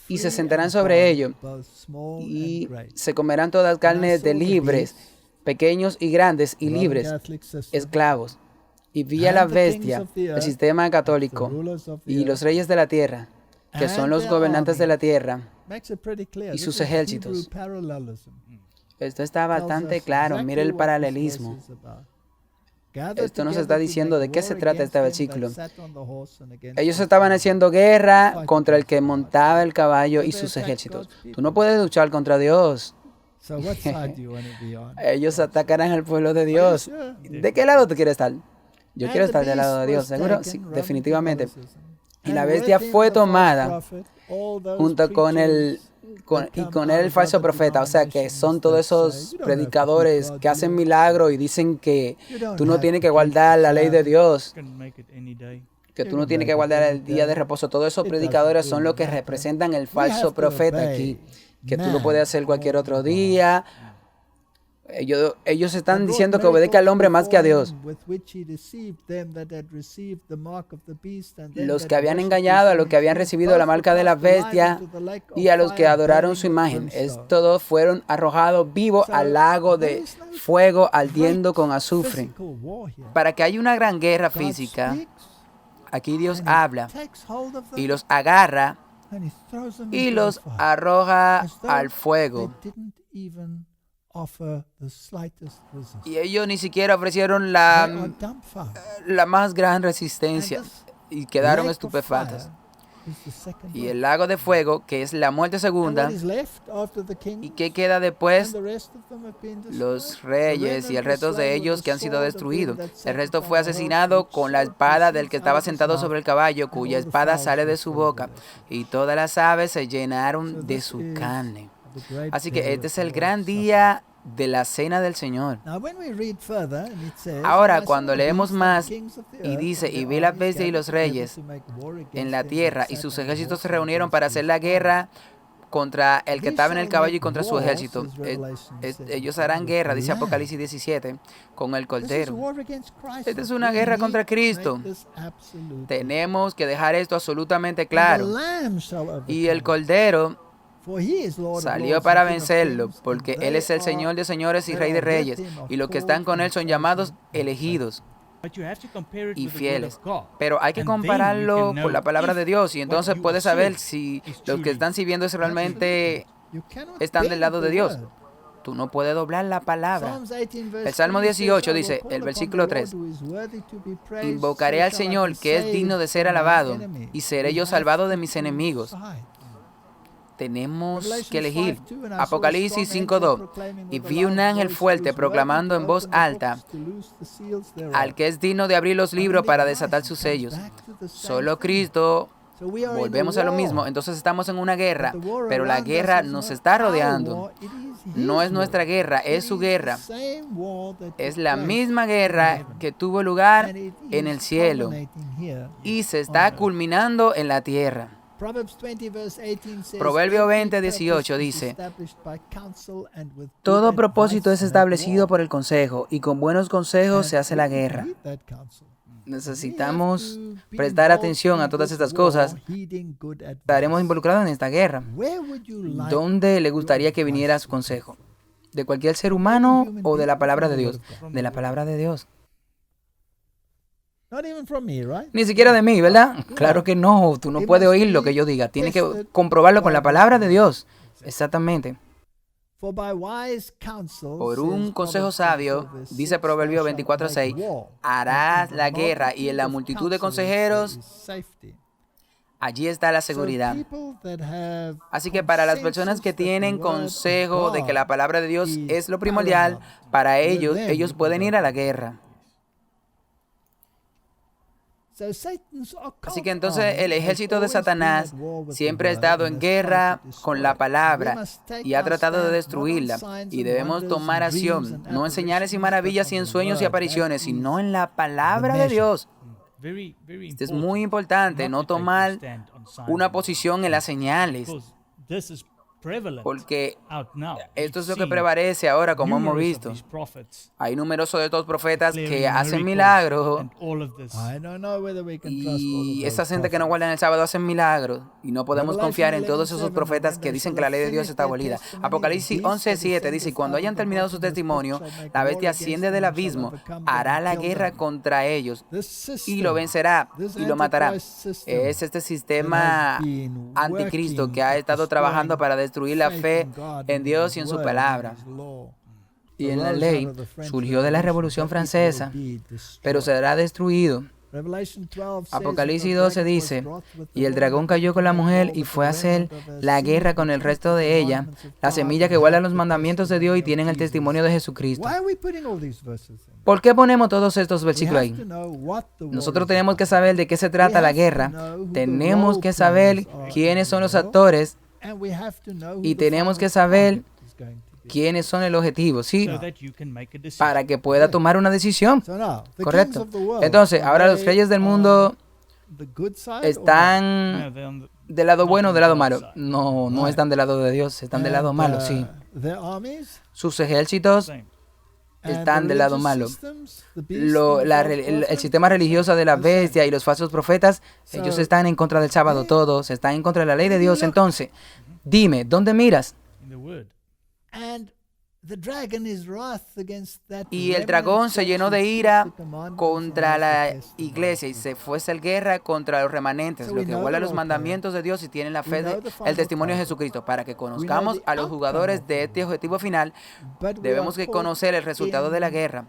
Y se sentarán sobre ello, y se comerán todas carnes de libres, pequeños y grandes, y libres, esclavos. Y vi a la bestia, el sistema católico, y los reyes de la tierra, que son los gobernantes de la tierra, y sus ejércitos. Esto está bastante claro. Mire el paralelismo. Esto nos está diciendo de qué se trata este versículo. Ellos estaban haciendo guerra contra el que montaba el caballo y sus ejércitos. Tú no puedes luchar contra Dios. Ellos atacarán al pueblo de Dios. ¿De qué lado tú quieres estar? Yo quiero estar del lado de Dios, ¿seguro? Sí, definitivamente. Y la bestia fue tomada junto con él el falso profeta. O sea, que son todos esos predicadores que hacen milagros y dicen que tú no tienes que guardar la ley de Dios, que tú no tienes que guardar el día de reposo. Todos esos predicadores son los que representan el falso profeta aquí, que tú lo puedes hacer cualquier otro día. Ellos están diciendo que obedezca al hombre más que a Dios. Los que habían engañado a los que habían recibido la marca de la bestia y a los que adoraron su imagen, estos fueron arrojados vivos al lago de fuego ardiendo con azufre. Para que haya una gran guerra física, aquí Dios habla y los agarra y los arroja al fuego. Y ellos ni siquiera ofrecieron la más gran resistencia y quedaron estupefactos. Y el lago de fuego, que es la muerte segunda, ¿y qué queda después? Los reyes y el resto de ellos que han sido destruidos. El resto fue asesinado con la espada del que estaba sentado sobre el caballo, cuya espada sale de su boca, y todas las aves se llenaron de su carne. Así que este es el gran día de la cena del Señor. Ahora, cuando leemos más, y dice, y vi la bestia y los reyes en la tierra, y sus ejércitos se reunieron para hacer la guerra contra el que estaba en el caballo y contra su ejército. Ellos harán guerra, dice Apocalipsis 17, con el Cordero. Esta es una guerra contra Cristo. Tenemos que dejar esto absolutamente claro. Y el Cordero salió para vencerlo, porque Él es el Señor de señores y Rey de reyes, y los que están con Él son llamados elegidos y fieles. Pero hay que compararlo con la palabra de Dios, y entonces puedes saber si los que están sirviendo es realmente están del lado de Dios. Tú no puedes doblar la palabra. El Salmo 18 dice, el versículo 3, invocaré al Señor, que es digno de ser alabado, y seré yo salvado de mis enemigos. Tenemos que elegir. Apocalipsis 5:2. Y vi un ángel fuerte proclamando en voz alta al que es digno de abrir los libros para desatar sus sellos. Solo Cristo. Volvemos a lo mismo. Entonces estamos en una guerra, pero la guerra nos está rodeando. No es nuestra guerra, es su guerra. Es la misma guerra que tuvo lugar en el cielo y se está culminando en la tierra. Proverbio 20:18 dice, todo propósito es establecido por el consejo, y con buenos consejos se hace la guerra. Necesitamos prestar atención a todas estas cosas. Estaremos involucrados en esta guerra. ¿Dónde le gustaría que viniera su consejo? ¿De cualquier ser humano o de la palabra de Dios? De la palabra de Dios. Ni siquiera de mí, ¿verdad? Claro que no, tú no puedes oír lo que yo diga. Tienes que comprobarlo con la palabra de Dios. Exactamente. Por un consejo sabio, dice Proverbio 24:6, harás la guerra, y en la multitud de consejeros, allí está la seguridad. Así que para las personas que tienen consejo de que la palabra de Dios es lo primordial, para ellos pueden ir a la guerra. Así que entonces el ejército de Satanás siempre ha estado en guerra con la palabra y ha tratado de destruirla. Y debemos tomar acción, no en señales y maravillas y en sueños y apariciones, sino en la palabra de Dios. Esto es muy importante, no tomar una posición en las señales. Porque esto es lo que prevalece ahora, como hemos visto. Hay numerosos de estos profetas que hacen milagros, y esa gente que no guarda en el sábado hacen milagros, y no podemos confiar en todos esos profetas que dicen que la ley de Dios está abolida. Apocalipsis 11:7 dice, cuando hayan terminado su testimonio, la bestia asciende del abismo, hará la guerra contra ellos, y lo vencerá, y lo matará. Es este sistema anticristo que ha estado trabajando para destruir la fe en Dios y en su palabra. y en la ley surgió de la Revolución Francesa, pero será destruido. Apocalipsis 12 dice, y el dragón cayó con la mujer y fue a hacer la guerra con el resto de ella, la semilla que guarda los mandamientos de Dios y tienen el testimonio de Jesucristo. ¿Por qué ponemos todos estos versículos ahí? Nosotros tenemos que saber de qué se trata la guerra, tenemos que saber quiénes son los actores y tenemos que saber quiénes son el objetivo, ¿sí? Para que pueda tomar una decisión. Correcto. Entonces, ahora los reyes del mundo están del lado bueno o del lado malo. No están del lado de Dios, están del lado malo, sí. Sus ejércitos están del lado malo. El sistema religioso de la bestia y los falsos profetas, ellos están en contra del sábado, todos están en contra de la ley de Dios. Entonces, dime, ¿dónde miras? Y el dragón se llenó de ira contra la iglesia y se fue a hacer guerra contra los remanentes, los que guardan los mandamientos de Dios y tienen la fe el testimonio de Jesucristo. Para que conozcamos a los jugadores de este objetivo final, debemos que conocer el resultado de la guerra,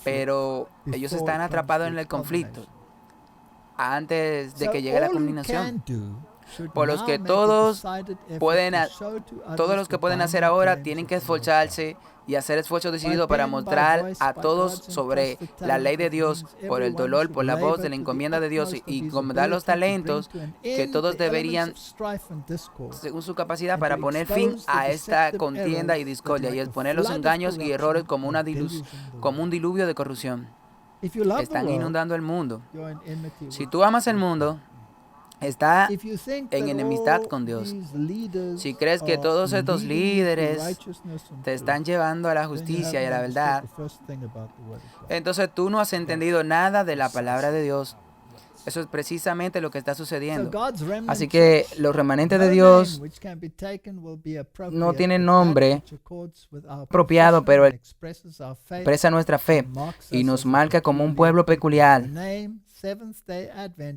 pero ellos están atrapados en el conflicto antes de que llegue la culminación. Por los que todos los que pueden hacer ahora tienen que esforzarse y hacer esfuerzo decidido para mostrar a todos sobre la ley de Dios, por el dolor, por la voz de la encomienda de Dios y encomendar los talentos que todos deberían, según su capacidad, para poner fin a esta contienda y discordia y exponer los engaños y errores como un diluvio de corrupción. Están inundando el mundo. Si tú amas el mundo, está en enemistad con Dios. Si crees que todos estos líderes te están llevando a la justicia y a la verdad, entonces tú no has entendido nada de la palabra de Dios. Eso es precisamente lo que está sucediendo. Así que los remanentes de Dios no tienen nombre apropiado, pero expresa nuestra fe y nos marca como un pueblo peculiar.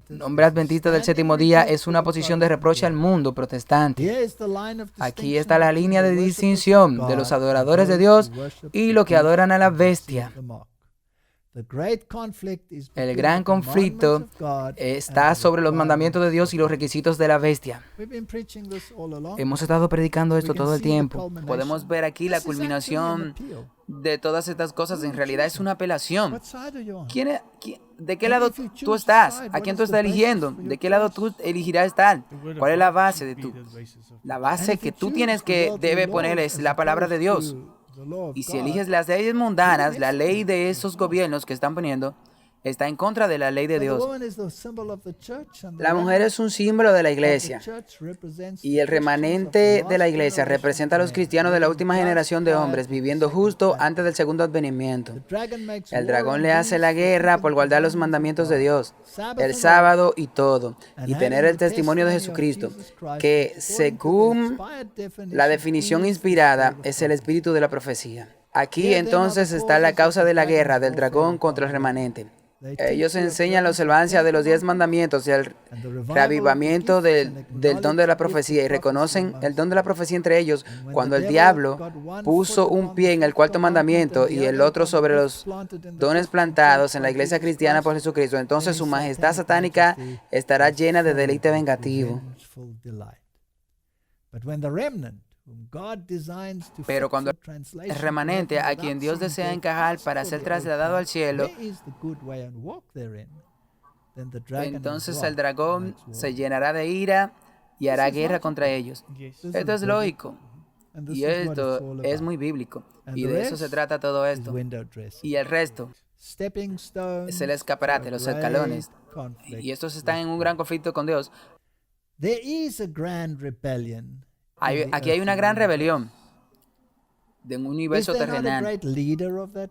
Nombre adventista del séptimo día es una posición de reproche al mundo protestante. Aquí está la línea de distinción de los adoradores de Dios y los que adoran a la bestia. El gran conflicto está sobre los mandamientos de Dios y los requisitos de la bestia. Hemos estado predicando esto todo el tiempo. Podemos ver aquí la culminación de todas estas cosas. En realidad es una apelación. ¿De qué lado tú estás? ¿A quién tú estás eligiendo? ¿De qué lado tú elegirás estar? ¿Cuál es la base de tú? La base que tú tienes que debe poner es la palabra de Dios. Y si eliges las leyes mundanas, la ley de esos gobiernos que están poniendo está en contra de la ley de Dios. La mujer es un símbolo de la iglesia y el remanente de la iglesia representa a los cristianos de la última generación de hombres viviendo justo antes del segundo advenimiento. El dragón le hace la guerra por guardar los mandamientos de Dios, el sábado y todo, y tener el testimonio de Jesucristo, que según la definición inspirada es el espíritu de la profecía. Aquí entonces está la causa de la guerra del dragón contra el remanente. Ellos enseñan la observancia de los 10 mandamientos y el reavivamiento del don de la profecía y reconocen el don de la profecía entre ellos cuando el diablo puso un pie en el cuarto mandamiento y el otro sobre los dones plantados en la iglesia cristiana por Jesucristo. Entonces su majestad satánica estará llena de deleite vengativo. Pero cuando el remanente, a quien Dios desea encajar para ser trasladado al cielo, entonces el dragón se llenará de ira y hará guerra contra ellos. Esto es lógico. Y esto es muy bíblico. Y de eso se trata todo esto. Y el resto es el escaparate, los escalones. Y estos están en un gran conflicto con Dios. Aquí hay una gran rebelión de un universo terrenal.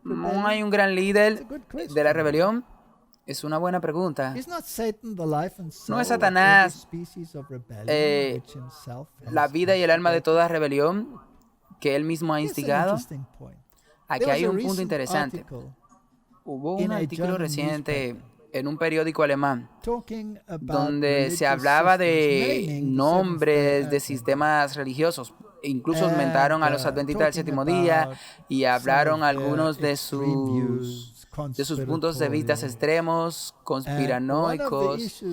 ¿No hay un gran líder de la rebelión? Es una buena pregunta. ¿No es Satanás la vida y el alma de toda rebelión que él mismo ha instigado? Aquí hay un punto interesante. Hubo un artículo reciente en un periódico alemán donde se hablaba de nombres de sistemas religiosos. incluso aumentaron a los adventistas del séptimo día y hablaron algunos de sus puntos de vista extremos, conspiranoicos.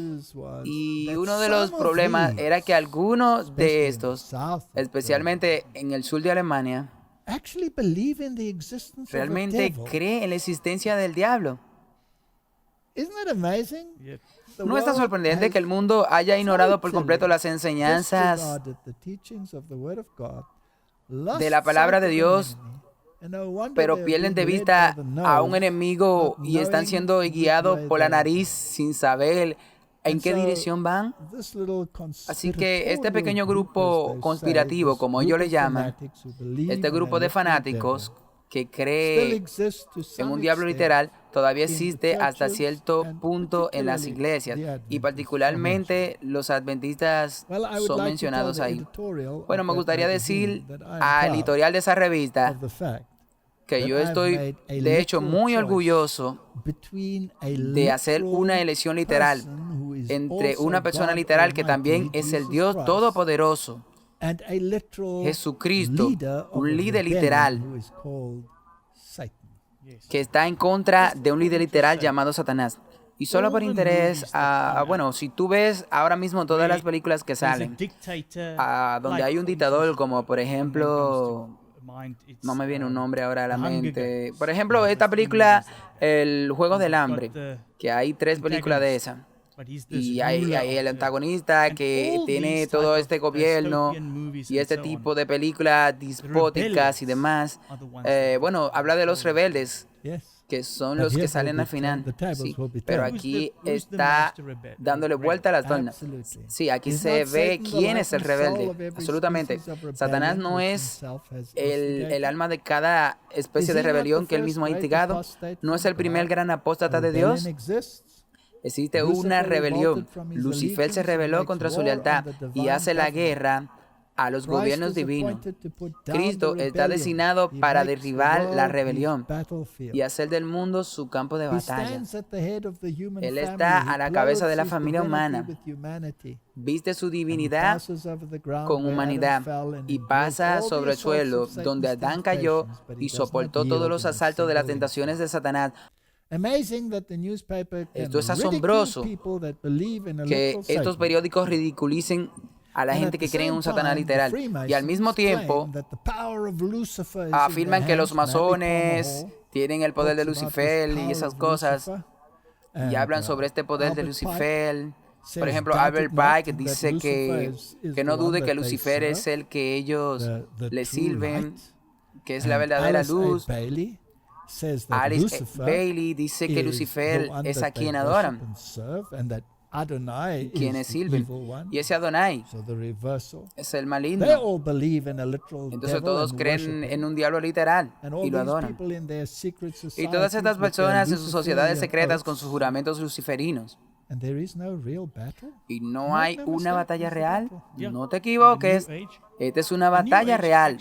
Y uno de los problemas era que algunos de estos, especialmente en el sur de Alemania, realmente creen en la existencia del diablo. ¿No está sorprendente que el mundo haya ignorado por completo las enseñanzas de la palabra de Dios, pero pierden de vista a un enemigo y están siendo guiados por la nariz sin saber en qué dirección van? Así que este pequeño grupo conspirativo, como ellos le llaman, este grupo de fanáticos que cree en un diablo literal, todavía existe hasta cierto punto en las iglesias, y particularmente los adventistas son mencionados ahí. Bueno, me gustaría decir al editorial de esa revista que yo estoy, de hecho, muy orgulloso de hacer una elección literal entre una persona literal que también es el Dios Todopoderoso, Jesucristo, un líder literal que está en contra de un líder literal llamado Satanás. Y solo por interés, bueno, si tú ves ahora mismo todas las películas que salen, donde hay un dictador, como por ejemplo, no me viene un nombre ahora a la mente. Por ejemplo, esta película, El Juego del Hambre, que hay 3 películas de esa. Y hay el antagonista que tiene todo este gobierno y este tipo de películas despóticas y demás. Bueno, habla de los rebeldes, que son los que salen al final. Sí, pero aquí está dándole vuelta a las tornas. Sí, aquí se ve quién es el rebelde. Absolutamente. Satanás no es el alma de cada especie de rebelión que él mismo ha instigado. No es el primer gran apóstata de Dios. Existe una rebelión. Lucifer se rebeló contra su lealtad y hace la guerra a los gobiernos divinos. Cristo está designado para derribar la rebelión y hacer del mundo su campo de batalla. Él está a la cabeza de la familia humana. Viste su divinidad con humanidad y pasa sobre el suelo donde Adán cayó y soportó todos los asaltos de las tentaciones de Satanás. Esto es asombroso, que estos periódicos ridiculicen a la gente que cree en un Satanás literal, y al mismo tiempo afirman que los masones tienen el poder de Lucifer y esas cosas, y hablan sobre este poder de Lucifer. Por ejemplo, Albert Pike dice que no dude que Lucifer es el que ellos le sirven, que es la verdadera luz. Alice Bailey dice que Lucifer es a quien adoran, quienes sirven, y ese Adonai es el maligno. Entonces todos creen en un diablo literal y lo adoran. Y todas estas personas en sus sociedades secretas con sus juramentos luciferinos. Y no hay una batalla real. No te equivoques. Esta es una batalla real.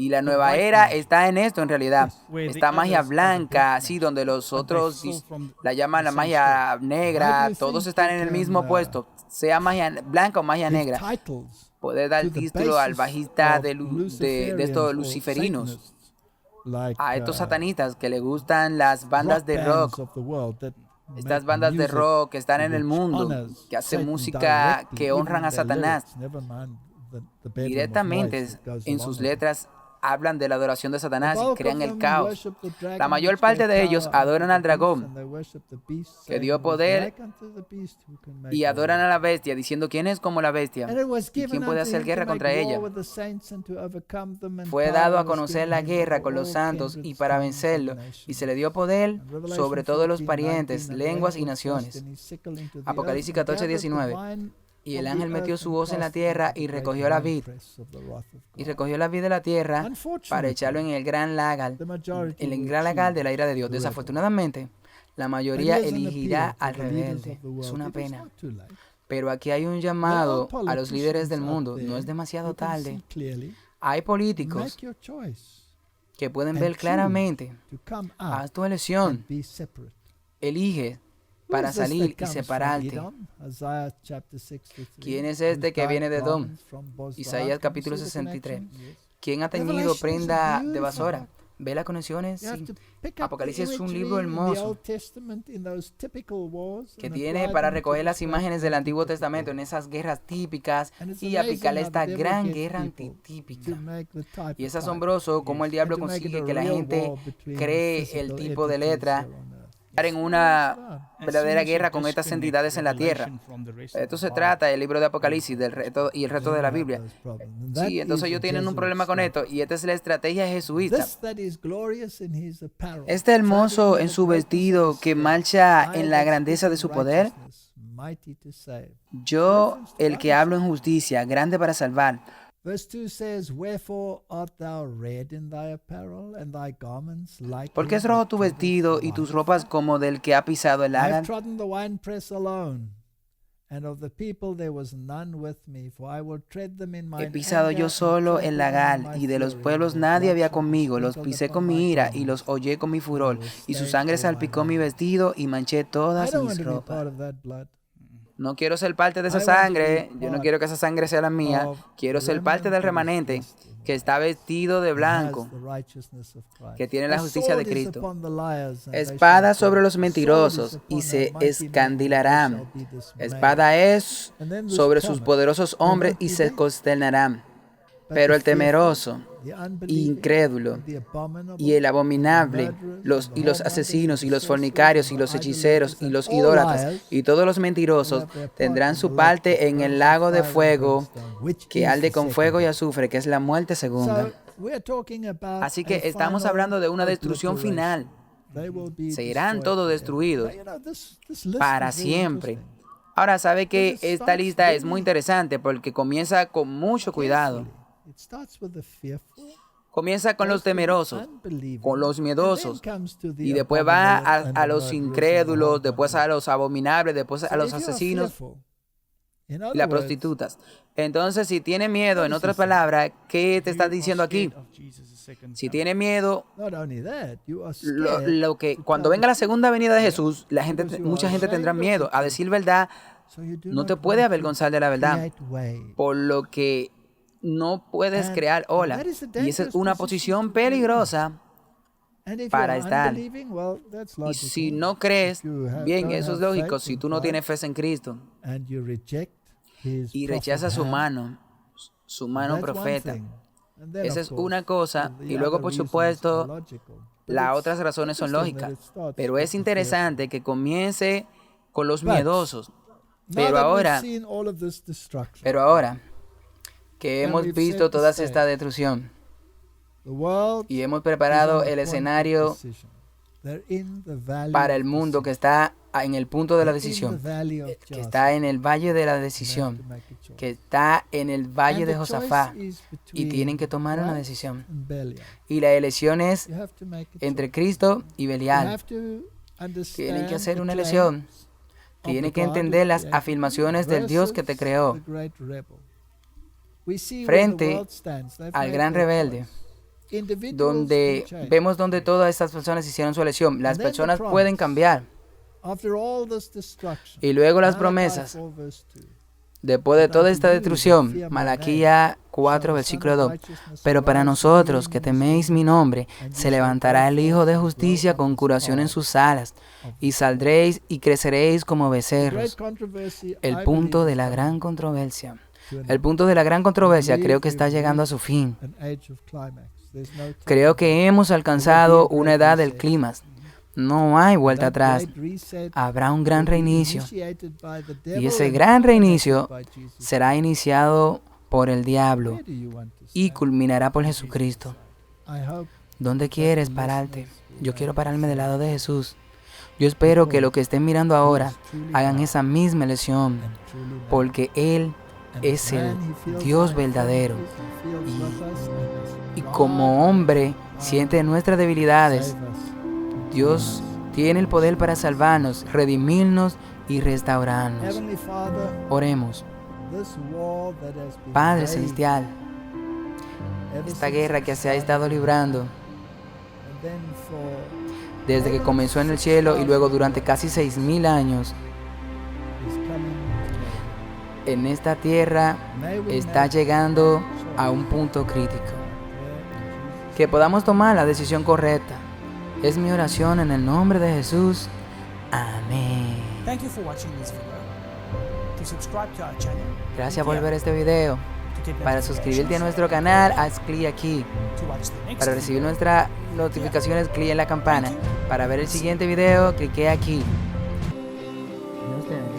Y la nueva era está en esto en realidad. Esta magia blanca, así donde los otros la llaman la magia negra, todos están en el mismo puesto, sea magia blanca o magia negra. Puede dar título al bajista de estos luciferinos, a estos satanistas que le gustan las bandas de rock. Estas bandas de rock que están en el mundo, que hacen música que honran a Satanás. Directamente en sus letras hablan de la adoración de Satanás y crean el caos. La mayor parte de ellos adoran al dragón, que dio poder, y adoran a la bestia, diciendo quién es como la bestia y quién puede hacer guerra contra ella. Fue dado a conocer la guerra con los santos y para vencerlo, y se le dio poder sobre todos los parientes, lenguas y naciones. Apocalipsis 14:19. Y el ángel metió su voz en la tierra y recogió la vid. Y recogió la vid de la tierra para echarlo en el gran lagar de la ira de Dios. Desafortunadamente, la mayoría elegirá al rebelde. Es una pena. Pero aquí hay un llamado a los líderes del mundo. No es demasiado tarde. Hay políticos que pueden ver claramente. Haz tu elección. Elige para salir y separarte. ¿Quién es este que viene de Edom? Isaías capítulo 63. ¿Quién ha teñido prenda de basora? ¿Ve las conexiones? Sí. Apocalipsis es un libro hermoso que tiene para recoger las imágenes del Antiguo Testamento en esas guerras típicas y aplicarle esta gran guerra antitípica. Y es asombroso cómo el diablo consigue que la gente cree el tipo de letra en una verdadera guerra con estas entidades en la tierra. Esto se trata del libro de Apocalipsis del reto y el resto de la Biblia. Sí, entonces ellos tienen un problema con esto y esta es la estrategia jesuita. Este hermoso en su vestido que marcha en la grandeza de su poder. Yo, el que hablo en justicia, grande para salvar. Verse 2 says, Wherefore art thou red in thy apparel, and thy garments like ¿Por qué es rojo tu vestido y tus ropas como del que ha pisado el I have lagar? trodden the winepress alone, and of the people there was none with me, for I will tread them in mine He pisado anger, yo and solo trample el them in lagar, my y de los fury, pueblos and nadie blood había shall be conmigo. Los sprinkled pisé upon con my mi ira y garments. los hollé con mi furor, I will y su stain sangre all salpicó mine mi garments. vestido y manché I todas don't want mis to be ropas. part of that blood. No quiero ser parte de esa I want to be sangre. Yo no part quiero que esa sangre sea la mía. of Quiero the ser parte remnant del that is remanente dressed in que white, está vestido de and has blanco, the righteousness of Christ. que tiene A la justicia de sword is Cristo. upon the liars, and they Espada shall sobre fall. los A sword is mentirosos y upon se their mighty men, and they escandilarán. shall be dismayed. Espada es And then this sobre sus promise, poderosos will hombres not y be se there, consternarán. but Pero the el temeroso, fearful, the unbelieving, incrédulo and the abominable, y el the abominable, murderers, and the los whoremongers, asesinos and y the los sorcerers, fornicarios and y the los hechiceros idolaters, y and los all idólatras liars y todos los will mentirosos have their part tendrán in the su lake parte that en el burns lago with de fire and fuego brimstone, which que is arde the con second fuego y death. azufre, que es la muerte segunda. So we're talking about Así a que estamos hablando de una destrucción final. obliteration. They will be Serán destroyed todos forever. destruidos But, you know, this list para is very siempre. interesting. Ahora, sabe que Because it esta starts lista es muy very interesante porque comienza con mucho cuidado. carefully. It starts with the fearful, Comienza con los goes to the temerosos, unbelieving, con los and miedosos, then comes to the y después va abominable and a the los murderers and the incrédulos, después a whoremongers. los abominables, después So a los if you are asesinos fearful, in y other las words, prostitutas. Entonces, si tiene miedo, what en is otras he saying? palabras, ¿qué te está diciendo aquí? Si tiene miedo, Not only that, you are scared lo que to cuando tell venga the la segunda venida de truth, Jesús, because you mucha are gente tendrá ashamed of miedo the a truth. decir verdad. So you do No te not puede want to avergonzar de la verdad, create waves. por lo que no puedes And crear ola. that is a Y esa es dangerous una position posición to be in. peligrosa And if you para are estar. unbelieving, well, that's Y logical. si no crees, If you bien, don't eso es have lógico. faith Si in tú no Christ, tienes fe en Cristo and you reject his y prophet rechazas su hand, mano that's one profeta, thing. And then, esa of es course, una cosa. the Y luego, other por reasons supuesto, are logical. But las it's otras razones son interesting that lógicas. it starts Pero with es the interesante que comience con los But, miedosos. Now Pero that we've ahora, seen all of this destruction, que and hemos we've visto set the toda stage, esta destrucción the world y hemos is preparado on a el point of escenario decision. They're in the valley para of el mundo que decision. está en el punto de la They're in the decisión, valley of que Joseph. está en el valle de la They have decisión, to make a choice. que está en el valle And de the Josafá, choice is y between tienen que tomar una Christ decisión. and Belial. Y la elección es You have to make a entre choice. Cristo y You Belial. have to understand Tienen que hacer the una claims elección. of Tienen the que God who entender las created you afirmaciones del Dios que te versus creó the great rebel. We see where the frente world stands. They've al made gran their rebelde, choice. Individuals donde can change. vemos donde todas estas personas hicieron su elección. Las And then the personas promise. pueden cambiar. After all this destruction, Y luego las Malachi promesas. 4 verse 2, Después de toda esta destrucción, Malaquía 4, versículo 2. Pero para nosotros que teméis mi nombre, se levantará el Hijo de Justicia con curación en sus alas, y saldréis y creceréis como becerros. El punto de la gran controversia. El punto de la gran controversia creo que está llegando a su fin. Creo que hemos alcanzado una edad del clímax. No hay vuelta atrás. Habrá un gran reinicio. Y ese gran reinicio será iniciado por el diablo y culminará por Jesucristo. ¿Dónde quieres pararte? Yo quiero pararme del lado de Jesús. Yo espero que los que estén mirando ahora hagan esa misma elección, porque Él es el Dios verdadero. Y como hombre, siente nuestras debilidades. Dios tiene el poder para salvarnos, redimirnos y restaurarnos. Oremos. Padre Celestial, esta guerra que se ha estado librando desde que comenzó en el cielo y luego durante casi 6,000 años en esta tierra, está llegando a un punto crítico. Que podamos tomar la decisión correcta. Es mi oración en el nombre de Jesús. Amén. Gracias por ver este video. Para suscribirte a nuestro canal, haz clic aquí. Para recibir nuestras notificaciones, clic en la campana. Para ver el siguiente video, clique aquí. Dios te bendiga.